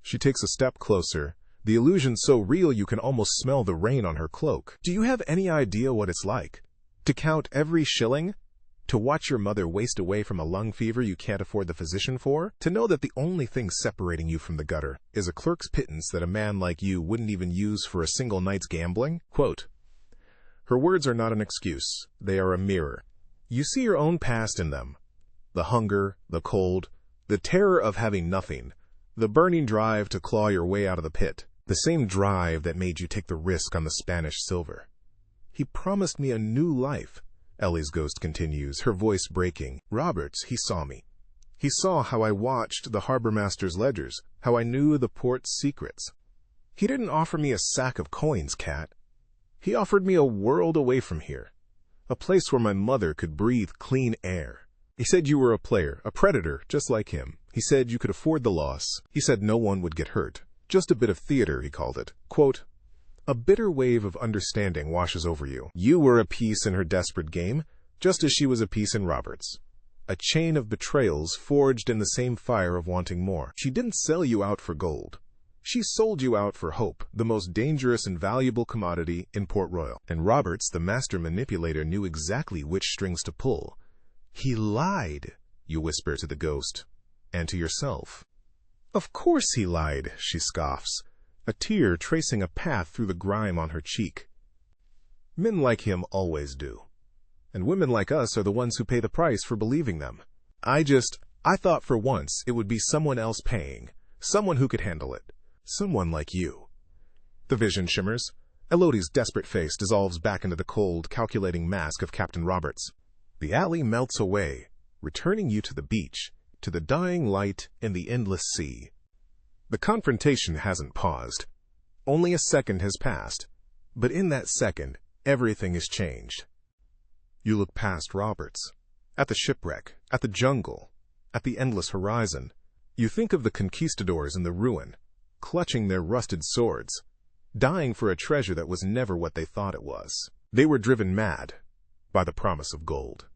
S1: She takes a step closer, the illusion so real you can almost smell the rain on her cloak. Do you have any idea what it's like? To count every shilling? To watch your mother waste away from a lung fever you can't afford the physician for? To know that the only thing separating you from the gutter is a clerk's pittance that a man like you wouldn't even use for a single night's gambling? Quote, her words are not an excuse. They are a mirror. You see your own past in them. The hunger, the cold, the terror of having nothing, the burning drive to claw your way out of the pit, the same drive that made you take the risk on the Spanish silver. He promised me a new life, Ellie's ghost continues, her voice breaking. Roberts, he saw me. He saw how I watched the harbor master's ledgers, how I knew the port's secrets. He didn't offer me a sack of coins, Cat. He offered me a world away from here. A place where my mother could breathe clean air. He said you were a player, a predator, just like him. He said you could afford the loss. He said no one would get hurt. Just a bit of theater, he called it. Quote, a bitter wave of understanding washes over you. You were a piece in her desperate game, just as she was a piece in Robert's. A chain of betrayals forged in the same fire of wanting more. She didn't sell you out for gold. She sold you out for hope, the most dangerous and valuable commodity in Port Royal. And Roberts, the master manipulator, knew exactly which strings to pull. He lied, you whisper to the ghost, and to yourself. Of course he lied, she scoffs, a tear tracing a path through the grime on her cheek. Men like him always do. And women like us are the ones who pay the price for believing them. I thought for once it would be someone else paying, someone who could handle it. Someone like you. The vision shimmers. Elodie's desperate face dissolves back into the cold, calculating mask of Captain Roberts. The alley melts away, returning you to the beach, to the dying light in the endless sea. The confrontation hasn't paused. Only a second has passed. But in that second, everything has changed. You look past Roberts, at the shipwreck, at the jungle, at the endless horizon. You think of the conquistadors in the ruin, clutching their rusted swords, dying for a treasure that was never what they thought it was. They were driven mad by the promise of gold.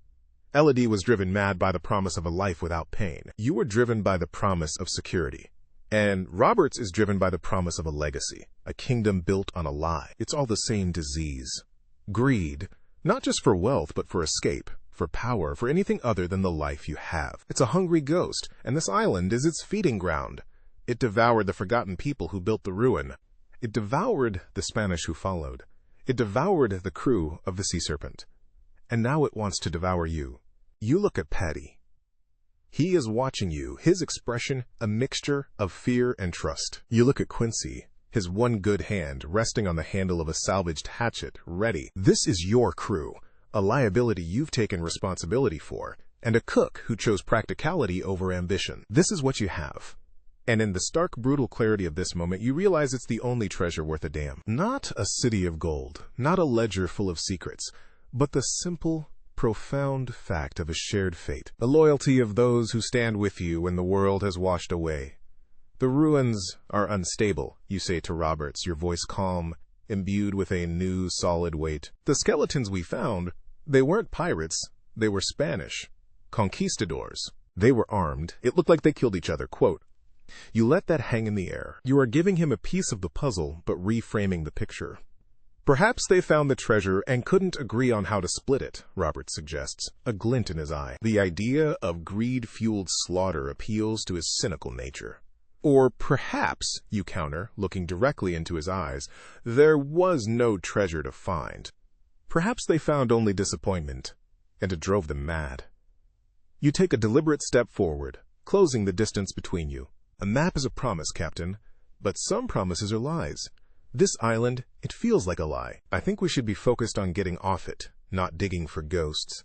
S1: Elodie was driven mad by the promise of a life without pain. You were driven by the promise of security. And Roberts is driven by the promise of a legacy, a kingdom built on a lie. It's all the same disease. Greed, not just for wealth, but for escape, for power, for anything other than the life you have. It's a hungry ghost, and this island is its feeding ground. It devoured the forgotten people who built the ruin. It devoured the Spanish who followed. It devoured the crew of the Sea Serpent. And now it wants to devour you. You look at Paddy. He is watching you, his expression a mixture of fear and trust. You look at Quincy, his one good hand resting on the handle of a salvaged hatchet, ready. This is your crew, a liability you've taken responsibility for, and a cook who chose practicality over ambition. This is what you have. And in the stark, brutal clarity of this moment, you realize it's the only treasure worth a damn. Not a city of gold, not a ledger full of secrets, but the simple, profound fact of a shared fate. The loyalty of those who stand with you when the world has washed away. The ruins are unstable, you say to Roberts, your voice calm, imbued with a new, solid weight. The skeletons we found, they weren't pirates, they were Spanish. Conquistadors. They were armed. It looked like they killed each other. Quote, you let that hang in the air. You are giving him a piece of the puzzle, but reframing the picture. Perhaps they found the treasure and couldn't agree on how to split it, Robert suggests, a glint in his eye. The idea of greed-fueled slaughter appeals to his cynical nature. Or perhaps, you counter, looking directly into his eyes, there was no treasure to find. Perhaps they found only disappointment, and it drove them mad. You take a deliberate step forward, closing the distance between you. A map is a promise, Captain, but some promises are lies. This island, it feels like a lie. I think we should be focused on getting off it, not digging for ghosts.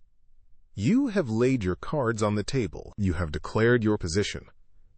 S1: You have laid your cards on the table. You have declared your position.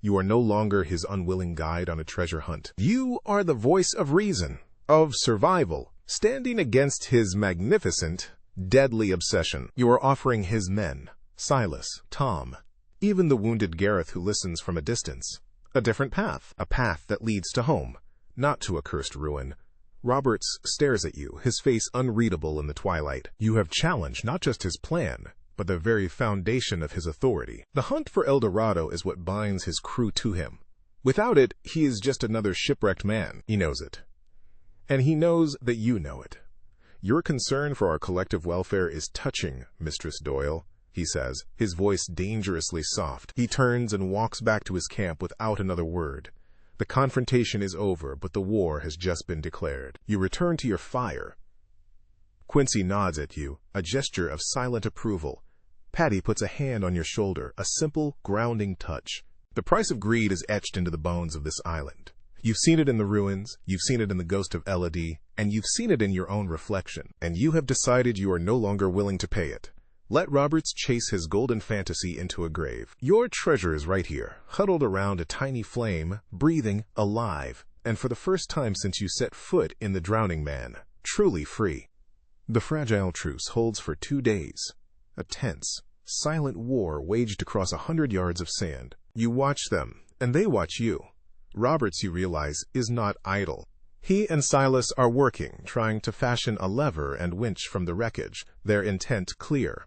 S1: You are no longer his unwilling guide on a treasure hunt. You are the voice of reason, of survival, standing against his magnificent, deadly obsession. You are offering his men, Silas, Tom, even the wounded Gareth who listens from a distance, a different path, a path that leads to home, not to a cursed ruin. Roberts stares at you, his face unreadable in the twilight. You have challenged not just his plan, but the very foundation of his authority. The hunt for El Dorado is what binds his crew to him. Without it, he is just another shipwrecked man. He knows it. And he knows that you know it. Your concern for our collective welfare is touching, Mistress Doyle, he says, his voice dangerously soft. He turns and walks back to his camp without another word. The confrontation is over, but the war has just been declared. You return to your fire. Quincy nods at you, a gesture of silent approval. Patty puts a hand on your shoulder, a simple, grounding touch. The price of greed is etched into the bones of this island. You've seen it in the ruins, you've seen it in the ghost of Elodie, and you've seen it in your own reflection. And you have decided you are no longer willing to pay it. Let Roberts chase his golden fantasy into a grave. Your treasure is right here, huddled around a tiny flame, breathing, alive, and for the first time since you set foot in the Drowning Man, truly free. The fragile truce holds for 2 days. A tense, silent war waged across 100 yards of sand. You watch them, and they watch you. Roberts, you realize, is not idle. He and Silas are working, trying to fashion a lever and winch from the wreckage, their intent clear.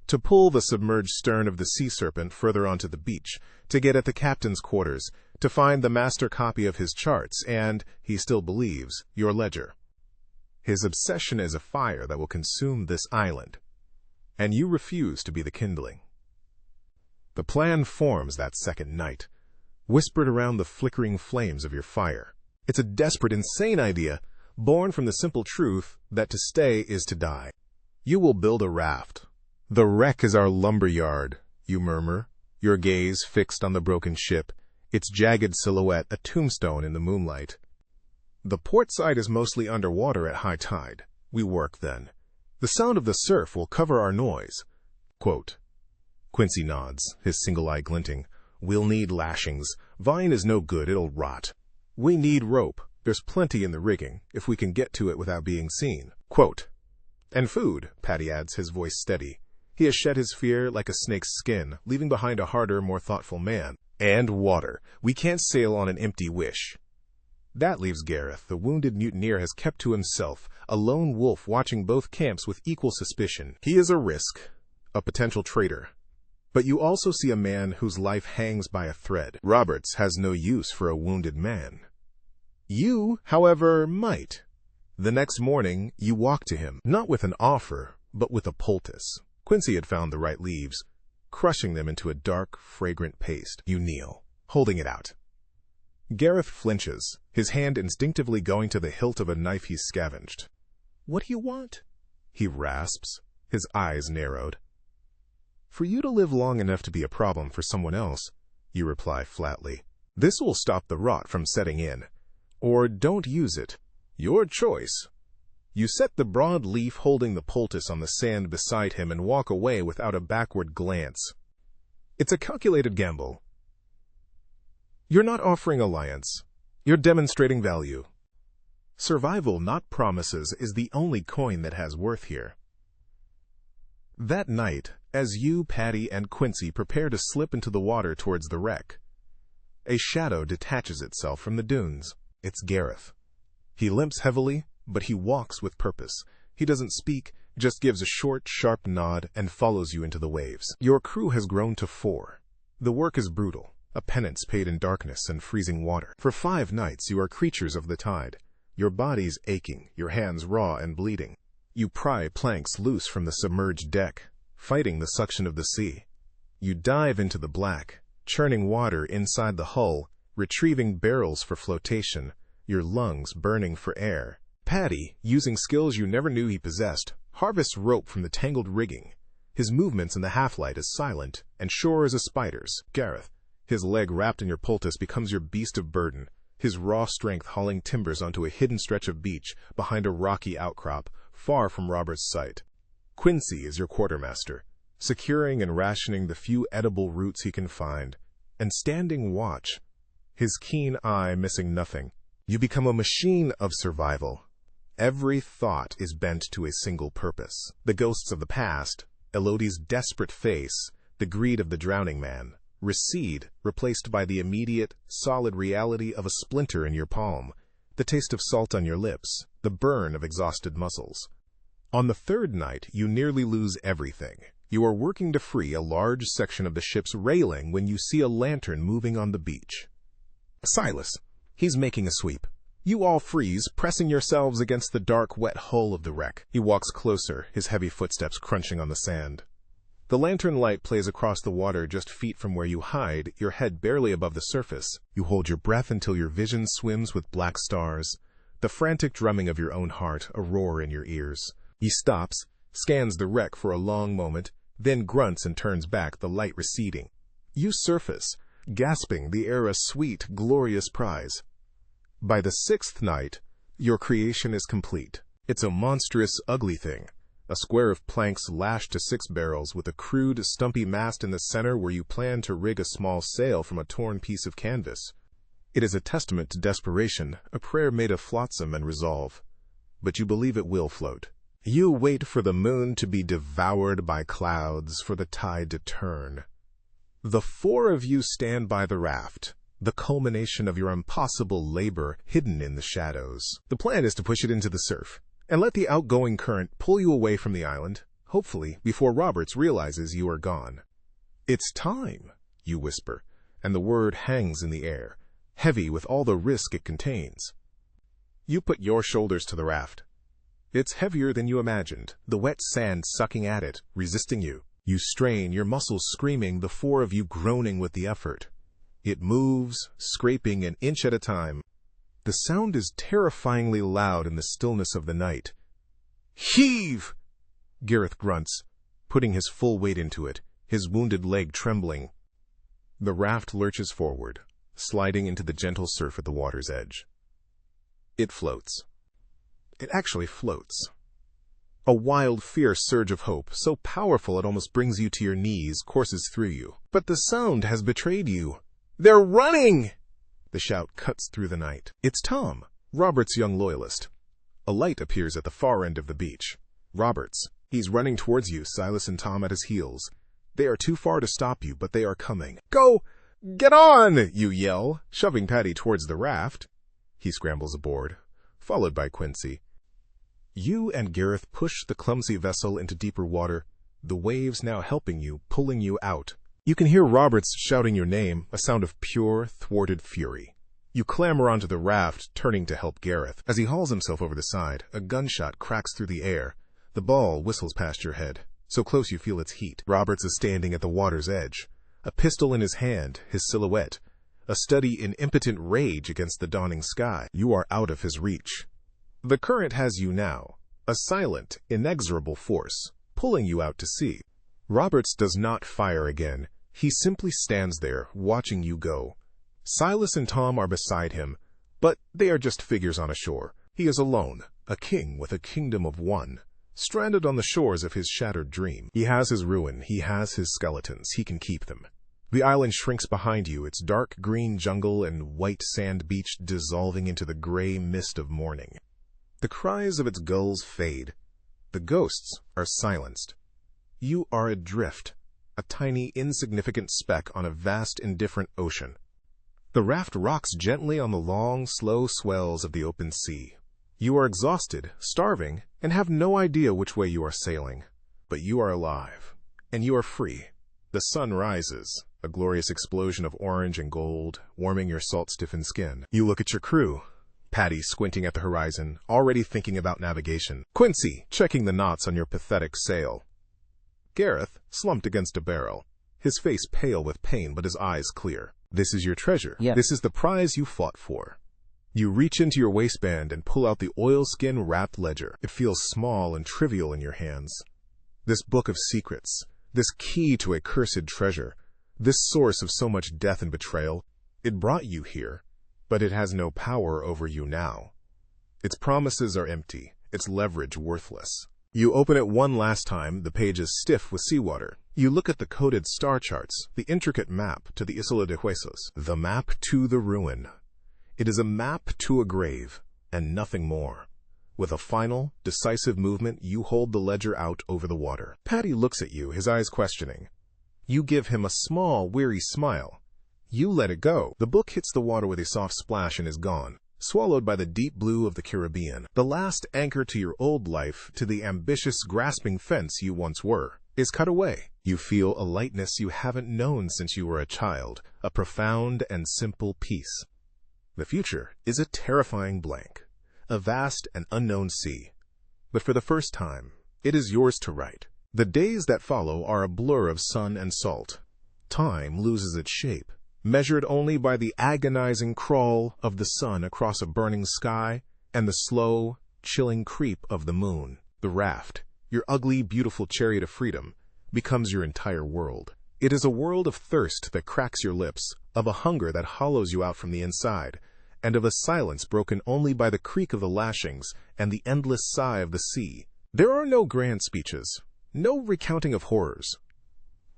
S1: To pull the submerged stern of the Sea Serpent further onto the beach, to get at the captain's quarters, to find the master copy of his charts and, he still believes, your ledger. His obsession is a fire that will consume this island, and you refuse to be the kindling. The plan forms that second night, whispered around the flickering flames of your fire. It's a desperate, insane idea, born from the simple truth that to stay is to die. You will build a raft. The wreck is our lumber yard, you murmur, your gaze fixed on the broken ship, its jagged silhouette a tombstone in the moonlight. The port side is mostly underwater at high tide. We work then. The sound of the surf will cover our noise. Quote. Quincy nods, his single eye glinting. We'll need lashings. Vine is no good, it'll rot. We need rope. There's plenty in the rigging, if we can get to it without being seen. Quote. And food, Patty adds, his voice steady. He has shed his fear like a snake's skin, leaving behind a harder, more thoughtful man. And water. We can't sail on an empty wish. That leaves Gareth. The wounded mutineer has kept to himself, a lone wolf watching both camps with equal suspicion. He is a risk, a potential traitor. But you also see a man whose life hangs by a thread. Roberts has no use for a wounded man. You, however, might. The next morning, you walk to him, not with an offer, but with a poultice. Quincy had found the right leaves, crushing them into a dark, fragrant paste. You kneel, holding it out. Gareth flinches, his hand instinctively going to the hilt of a knife he's scavenged. What do you want? He rasps, his eyes narrowed. For you to live long enough to be a problem for someone else, you reply flatly. This will stop the rot from setting in. Or don't use it. Your choice. You set the broad leaf holding the poultice on the sand beside him and walk away without a backward glance. It's a calculated gamble. You're not offering alliance. You're demonstrating value. Survival, not promises, is the only coin that has worth here. That night, as you, Patty, and Quincy prepare to slip into the water towards the wreck, a shadow detaches itself from the dunes. It's Gareth. He limps heavily, but he walks with purpose. He doesn't speak, just gives a short, sharp nod and follows you into the waves. Your crew has grown to 4. The work is brutal, a penance paid in darkness and freezing water. For 5 nights you are creatures of the tide. Your body's aching, your hands raw and bleeding. You pry planks loose from the submerged deck, fighting the suction of the sea. You dive into the black, churning water inside the hull, retrieving barrels for flotation, your lungs burning for air. Paddy, using skills you never knew he possessed, harvests rope from the tangled rigging. His movements in the half-light is silent and sure as a spider's. Gareth, his leg wrapped in your poultice, becomes your beast of burden, his raw strength hauling timbers onto a hidden stretch of beach behind a rocky outcrop, far from Robert's sight. Quincy is your quartermaster, securing and rationing the few edible roots he can find, and standing watch, his keen eye missing nothing. You become a machine of survival. Every thought is bent to a single purpose. The ghosts of the past, Elodie's desperate face, the greed of the drowning man, recede, replaced by the immediate, solid reality of a splinter in your palm, the taste of salt on your lips, the burn of exhausted muscles. On the third night, you nearly lose everything. You are working to free a large section of the ship's railing when you see a lantern moving on the beach. Silas. He's making a sweep. You all freeze, pressing yourselves against the dark, wet hull of the wreck. He walks closer, his heavy footsteps crunching on the sand. The lantern light plays across the water just feet from where you hide, your head barely above the surface. You hold your breath until your vision swims with black stars, the frantic drumming of your own heart a roar in your ears. He stops, scans the wreck for a long moment, then grunts and turns back, the light receding. You surface, gasping the air a sweet, glorious prize. By the sixth night, your creation is complete. It's a monstrous, ugly thing. A square of planks lashed to 6 barrels with a crude, stumpy mast in the center where you plan to rig a small sail from a torn piece of canvas. It is a testament to desperation, a prayer made of flotsam and resolve. But you believe it will float. You wait for the moon to be devoured by clouds, for the tide to turn. The 4 of you stand by the raft, the culmination of your impossible labor hidden in the shadows. The plan is to push it into the surf, and let the outgoing current pull you away from the island, hopefully before Roberts realizes you are gone. It's time, you whisper, and the word hangs in the air, heavy with all the risk it contains. You put your shoulders to the raft. It's heavier than you imagined, the wet sand sucking at it, resisting you. You strain, your muscles screaming, the 4 of you groaning with the effort. It moves, scraping an inch at a time. The sound is terrifyingly loud in the stillness of the night. Heave! Gareth grunts, putting his full weight into it, his wounded leg trembling. The raft lurches forward, sliding into the gentle surf at the water's edge. It floats. It actually floats. A wild, fierce surge of hope, so powerful it almost brings you to your knees, courses through you. But the sound has betrayed you. They're running! The shout cuts through the night. It's Tom, Robert's young loyalist. A light appears at the far end of the beach. Roberts. He's running towards you, Silas and Tom at his heels. They are too far to stop you, but they are coming. Go! Get on! You yell, shoving Paddy towards the raft. He scrambles aboard, followed by Quincy. You and Gareth push the clumsy vessel into deeper water, the waves now helping you, pulling you out. You can hear Roberts shouting your name, a sound of pure, thwarted fury. You clamber onto the raft, turning to help Gareth. As he hauls himself over the side, a gunshot cracks through the air. The ball whistles past your head, so close you feel its heat. Roberts is standing at the water's edge, a pistol in his hand, his silhouette, a study in impotent rage against the dawning sky. You are out of his reach. The current has you now, a silent, inexorable force, pulling you out to sea. Roberts does not fire again. He simply stands there, watching you go. Silas and Tom are beside him, but they are just figures on a shore. He is alone, a king with a kingdom of one, stranded on the shores of his shattered dream. He has his ruin, he has his skeletons, he can keep them. The island shrinks behind you, its dark green jungle and white sand beach dissolving into the gray mist of morning. The cries of its gulls fade. The ghosts are silenced. You are adrift, a tiny, insignificant speck on a vast, indifferent ocean. The raft rocks gently on the long, slow swells of the open sea. You are exhausted, starving, and have no idea which way you are sailing. But you are alive, and you are free. The sun rises, a glorious explosion of orange and gold, warming your salt-stiffened skin. You look at your crew. Patty squinting at the horizon, already thinking about navigation. Quincy checking the knots on your pathetic sail. Gareth slumped against a barrel, his face pale with pain but his eyes clear. This is your treasure.
S2: Yeah.
S1: This is the prize you fought for. You reach into your waistband and pull out the oilskin-wrapped ledger. It feels small and trivial in your hands. This book of secrets, this key to a cursed treasure, this source of so much death and betrayal, it brought you here, but it has no power over you now. Its promises are empty, its leverage worthless. You open it one last time, the page is stiff with seawater. You look at the coded star charts, the intricate map to the Isla de Huesos, the map to the ruin. It is a map to a grave, and nothing more. With a final, decisive movement, you hold the ledger out over the water. Patty looks at you, his eyes questioning. You give him a small, weary smile. You let it go. The book hits the water with a soft splash and is gone, swallowed by the deep blue of the Caribbean. The last anchor to your old life, to the ambitious, grasping fence you once were, is cut away. You feel a lightness you haven't known since you were a child, a profound and simple peace. The future is a terrifying blank, a vast and unknown sea. But for the first time, it is yours to write. The days that follow are a blur of sun and salt. Time loses its shape, measured only by the agonizing crawl of the sun across a burning sky and the slow, chilling creep of the moon. The raft, your ugly, beautiful chariot of freedom, becomes your entire world. It is a world of thirst that cracks your lips, of a hunger that hollows you out from the inside, and of a silence broken only by the creak of the lashings and the endless sigh of the sea. There are no grand speeches, no recounting of horrors.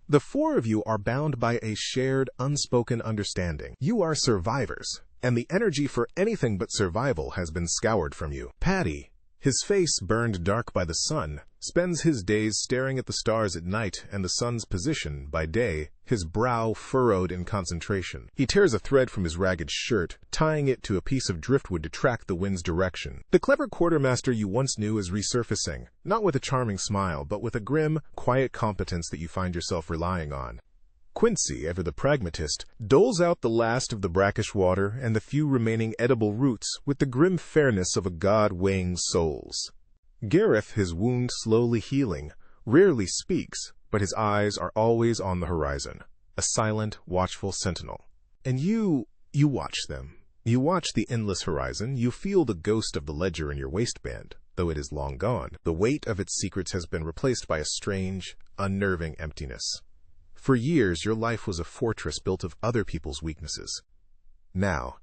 S1: The four of you are bound by a shared, unspoken understanding. You are survivors, and the energy for anything but survival has been scoured from you. Patty, his face burned dark by the sun, spends his days staring at the stars at night and the sun's position by day, his brow furrowed in concentration. He tears a thread from his ragged shirt, tying it to a piece of driftwood to track the wind's direction. The clever quartermaster you once knew is resurfacing, not with a charming smile, but with a grim, quiet competence that you find yourself relying on. Quincy, ever the pragmatist, doles out the last of the brackish water and the few remaining edible roots with the grim fairness of a god weighing souls. Gareth, his wound slowly healing, rarely speaks, but his eyes are always on the horizon, a silent, watchful sentinel. And you watch them. You watch the endless horizon, you feel the ghost of the ledger in your waistband, though it is long gone. The weight of its secrets has been replaced by a strange, unnerving emptiness. For years, your life was a fortress built of other people's weaknesses. Now,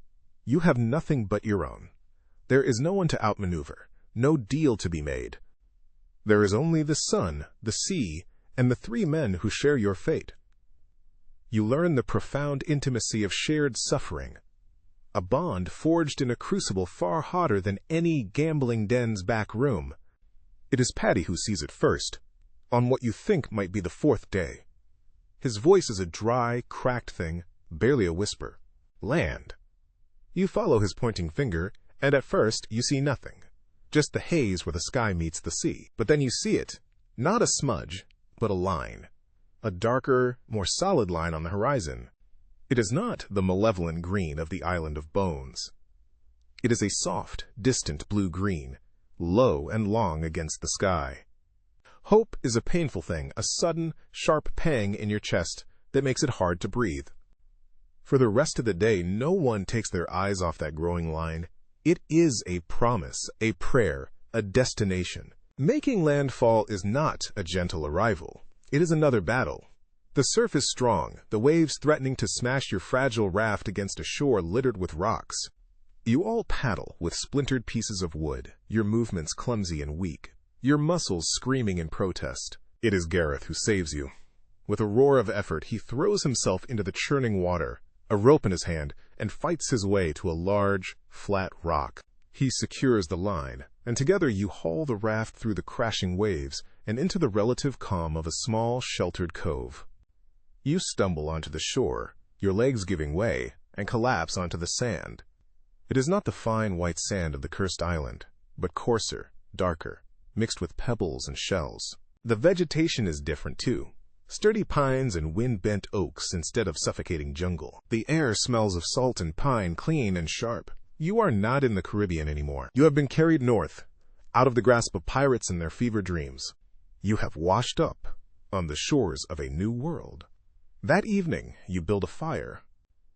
S1: you have nothing but your own. There is no one to outmaneuver, no deal to be made. There is only the sun, the sea, and the three men who share your fate. You learn the profound intimacy of shared suffering, a bond forged in a crucible far hotter than any gambling den's back room. It is Patty who sees it first, on what you think might be the fourth day. His voice is a dry, cracked thing, barely a whisper. Land. You follow his pointing finger, and at first you see nothing. Just the haze where the sky meets the sea. But then you see it, not a smudge, but a line. A darker, more solid line on the horizon. It is not the malevolent green of the Island of Bones. It is a soft, distant blue-green, low and long against the sky. Hope is a painful thing, a sudden, sharp pang in your chest that makes it hard to breathe. For the rest of the day, no one takes their eyes off that growing line. It is a promise, a prayer, a destination. Making landfall is not a gentle arrival. It is another battle. The surf is strong, the waves threatening to smash your fragile raft against a shore littered with rocks. You all paddle with splintered pieces of wood, your movements clumsy and weak, your muscles screaming in protest. It is Gareth who saves you. With a roar of effort, he throws himself into the churning water, a rope in his hand, and fights his way to a large, flat rock. He secures the line, and together you haul the raft through the crashing waves and into the relative calm of a small, sheltered cove. You stumble onto the shore, your legs giving way, and collapse onto the sand. It is not the fine white sand of the cursed island, but coarser, darker, mixed with pebbles and shells. The vegetation is different too. Sturdy pines and wind-bent oaks instead of suffocating jungle. The air smells of salt and pine, clean and sharp. You are not in the Caribbean anymore. You have been carried north, out of the grasp of pirates and their fever dreams. You have washed up on the shores of a new world. That evening, you build a fire.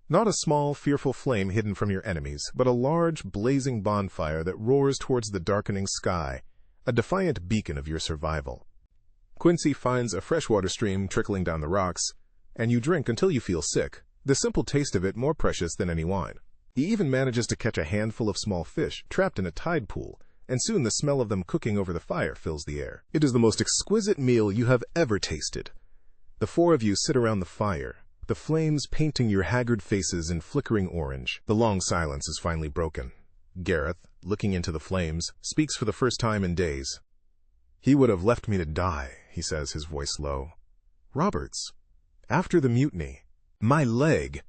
S1: Not a small, fearful flame hidden from your enemies, but a large, blazing bonfire that roars towards the darkening sky, a defiant beacon of your survival. Quincy finds a freshwater stream trickling down the rocks, and you drink until you feel sick, the simple taste of it more precious than any wine. He even manages to catch a handful of small fish trapped in a tide pool, and soon the smell of them cooking over the fire fills the air. It is the most exquisite meal you have ever tasted. The four of you sit around the fire, the flames painting your haggard faces in flickering orange. The long silence is finally broken. Gareth, looking into the flames, speaks for the first time in days. "He would have left me to die," he says, his voice low. "Roberts, after the mutiny, my leg."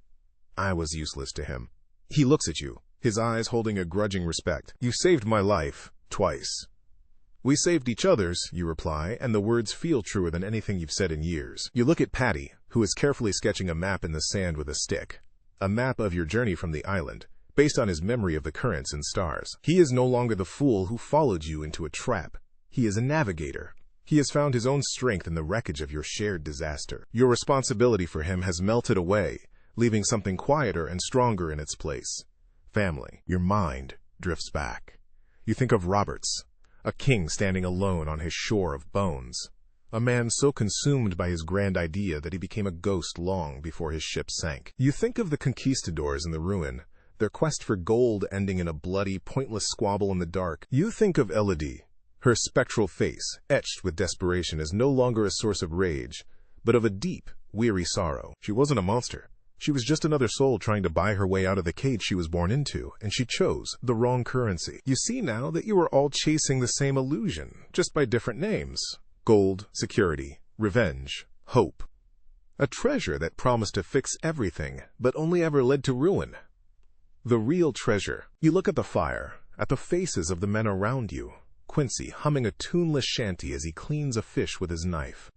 S1: I was useless to him. He looks at you, his eyes holding a grudging respect. "You saved my life, twice." "We saved each other's," you reply, and the words feel truer than anything you've said in years. You look at Patty, who is carefully sketching a map in the sand with a stick. A map of your journey from the island, based on his memory of the currents and stars. He is no longer the fool who followed you into a trap. He is a navigator. He has found his own strength in the wreckage of your shared disaster. Your responsibility for him has melted away, leaving something quieter and stronger in its place. Family. Your mind drifts back. You think of Roberts, a king standing alone on his shore of bones. A man so consumed by his grand idea that he became a ghost long before his ship sank. You think of the conquistadors in the ruin, their quest for gold ending in a bloody, pointless squabble in the dark. You think of Elodie. Her spectral face, etched with desperation, is no longer a source of rage, but of a deep, weary sorrow. She wasn't a monster. She was just another soul trying to buy her way out of the cage she was born into, and she chose the wrong currency. You see now that you are all chasing the same illusion, just by different names. Gold, security, revenge, hope. A treasure that promised to fix everything, but only ever led to ruin. The real treasure. You look at the fire, at the faces of the men around you. Quincy humming a tuneless shanty as he cleans a fish with his knife.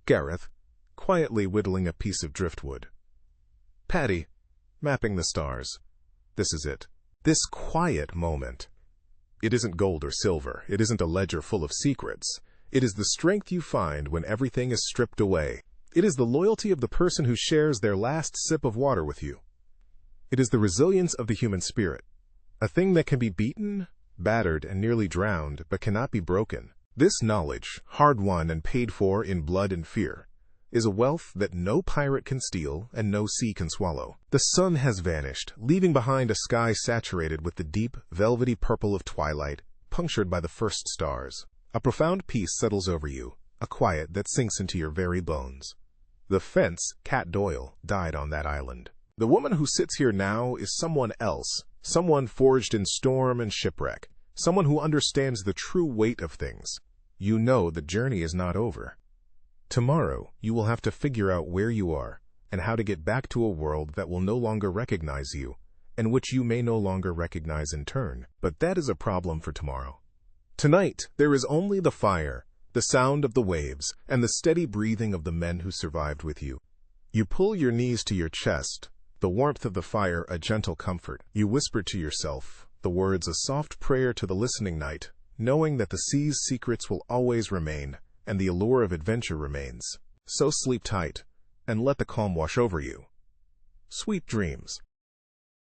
S1: Gareth quietly whittling a piece of driftwood. Patty mapping the stars. This is it. This quiet moment. It isn't gold or silver. It isn't a ledger full of secrets. It is the strength you find when everything is stripped away. It is the loyalty of the person who shares their last sip of water with you. It is the resilience of the human spirit. A thing that can be beaten, battered, and nearly drowned, but cannot be broken. This knowledge, hard-won and paid for in blood and fear, is a wealth that no pirate can steal and no sea can swallow. The sun has vanished, leaving behind a sky saturated with the deep, velvety purple of twilight, punctured by the first stars. A profound peace settles over you, a quiet that sinks into your very bones. The fence, Cat Doyle, died on that island. The woman who sits here now is someone else, someone forged in storm and shipwreck, someone who understands the true weight of things. You know the journey is not over. Tomorrow, you will have to figure out where you are and how to get back to a world that will no longer recognize you, and which you may no longer recognize in turn. But that is a problem for tomorrow. Tonight, there is only the fire, the sound of the waves, and the steady breathing of the men who survived with you. You pull your knees to your chest, the warmth of the fire a gentle comfort. You whisper to yourself, the words a soft prayer to the listening night, knowing that the sea's secrets will always remain, and the allure of adventure remains. So sleep tight, and let the calm wash over you. Sweet dreams.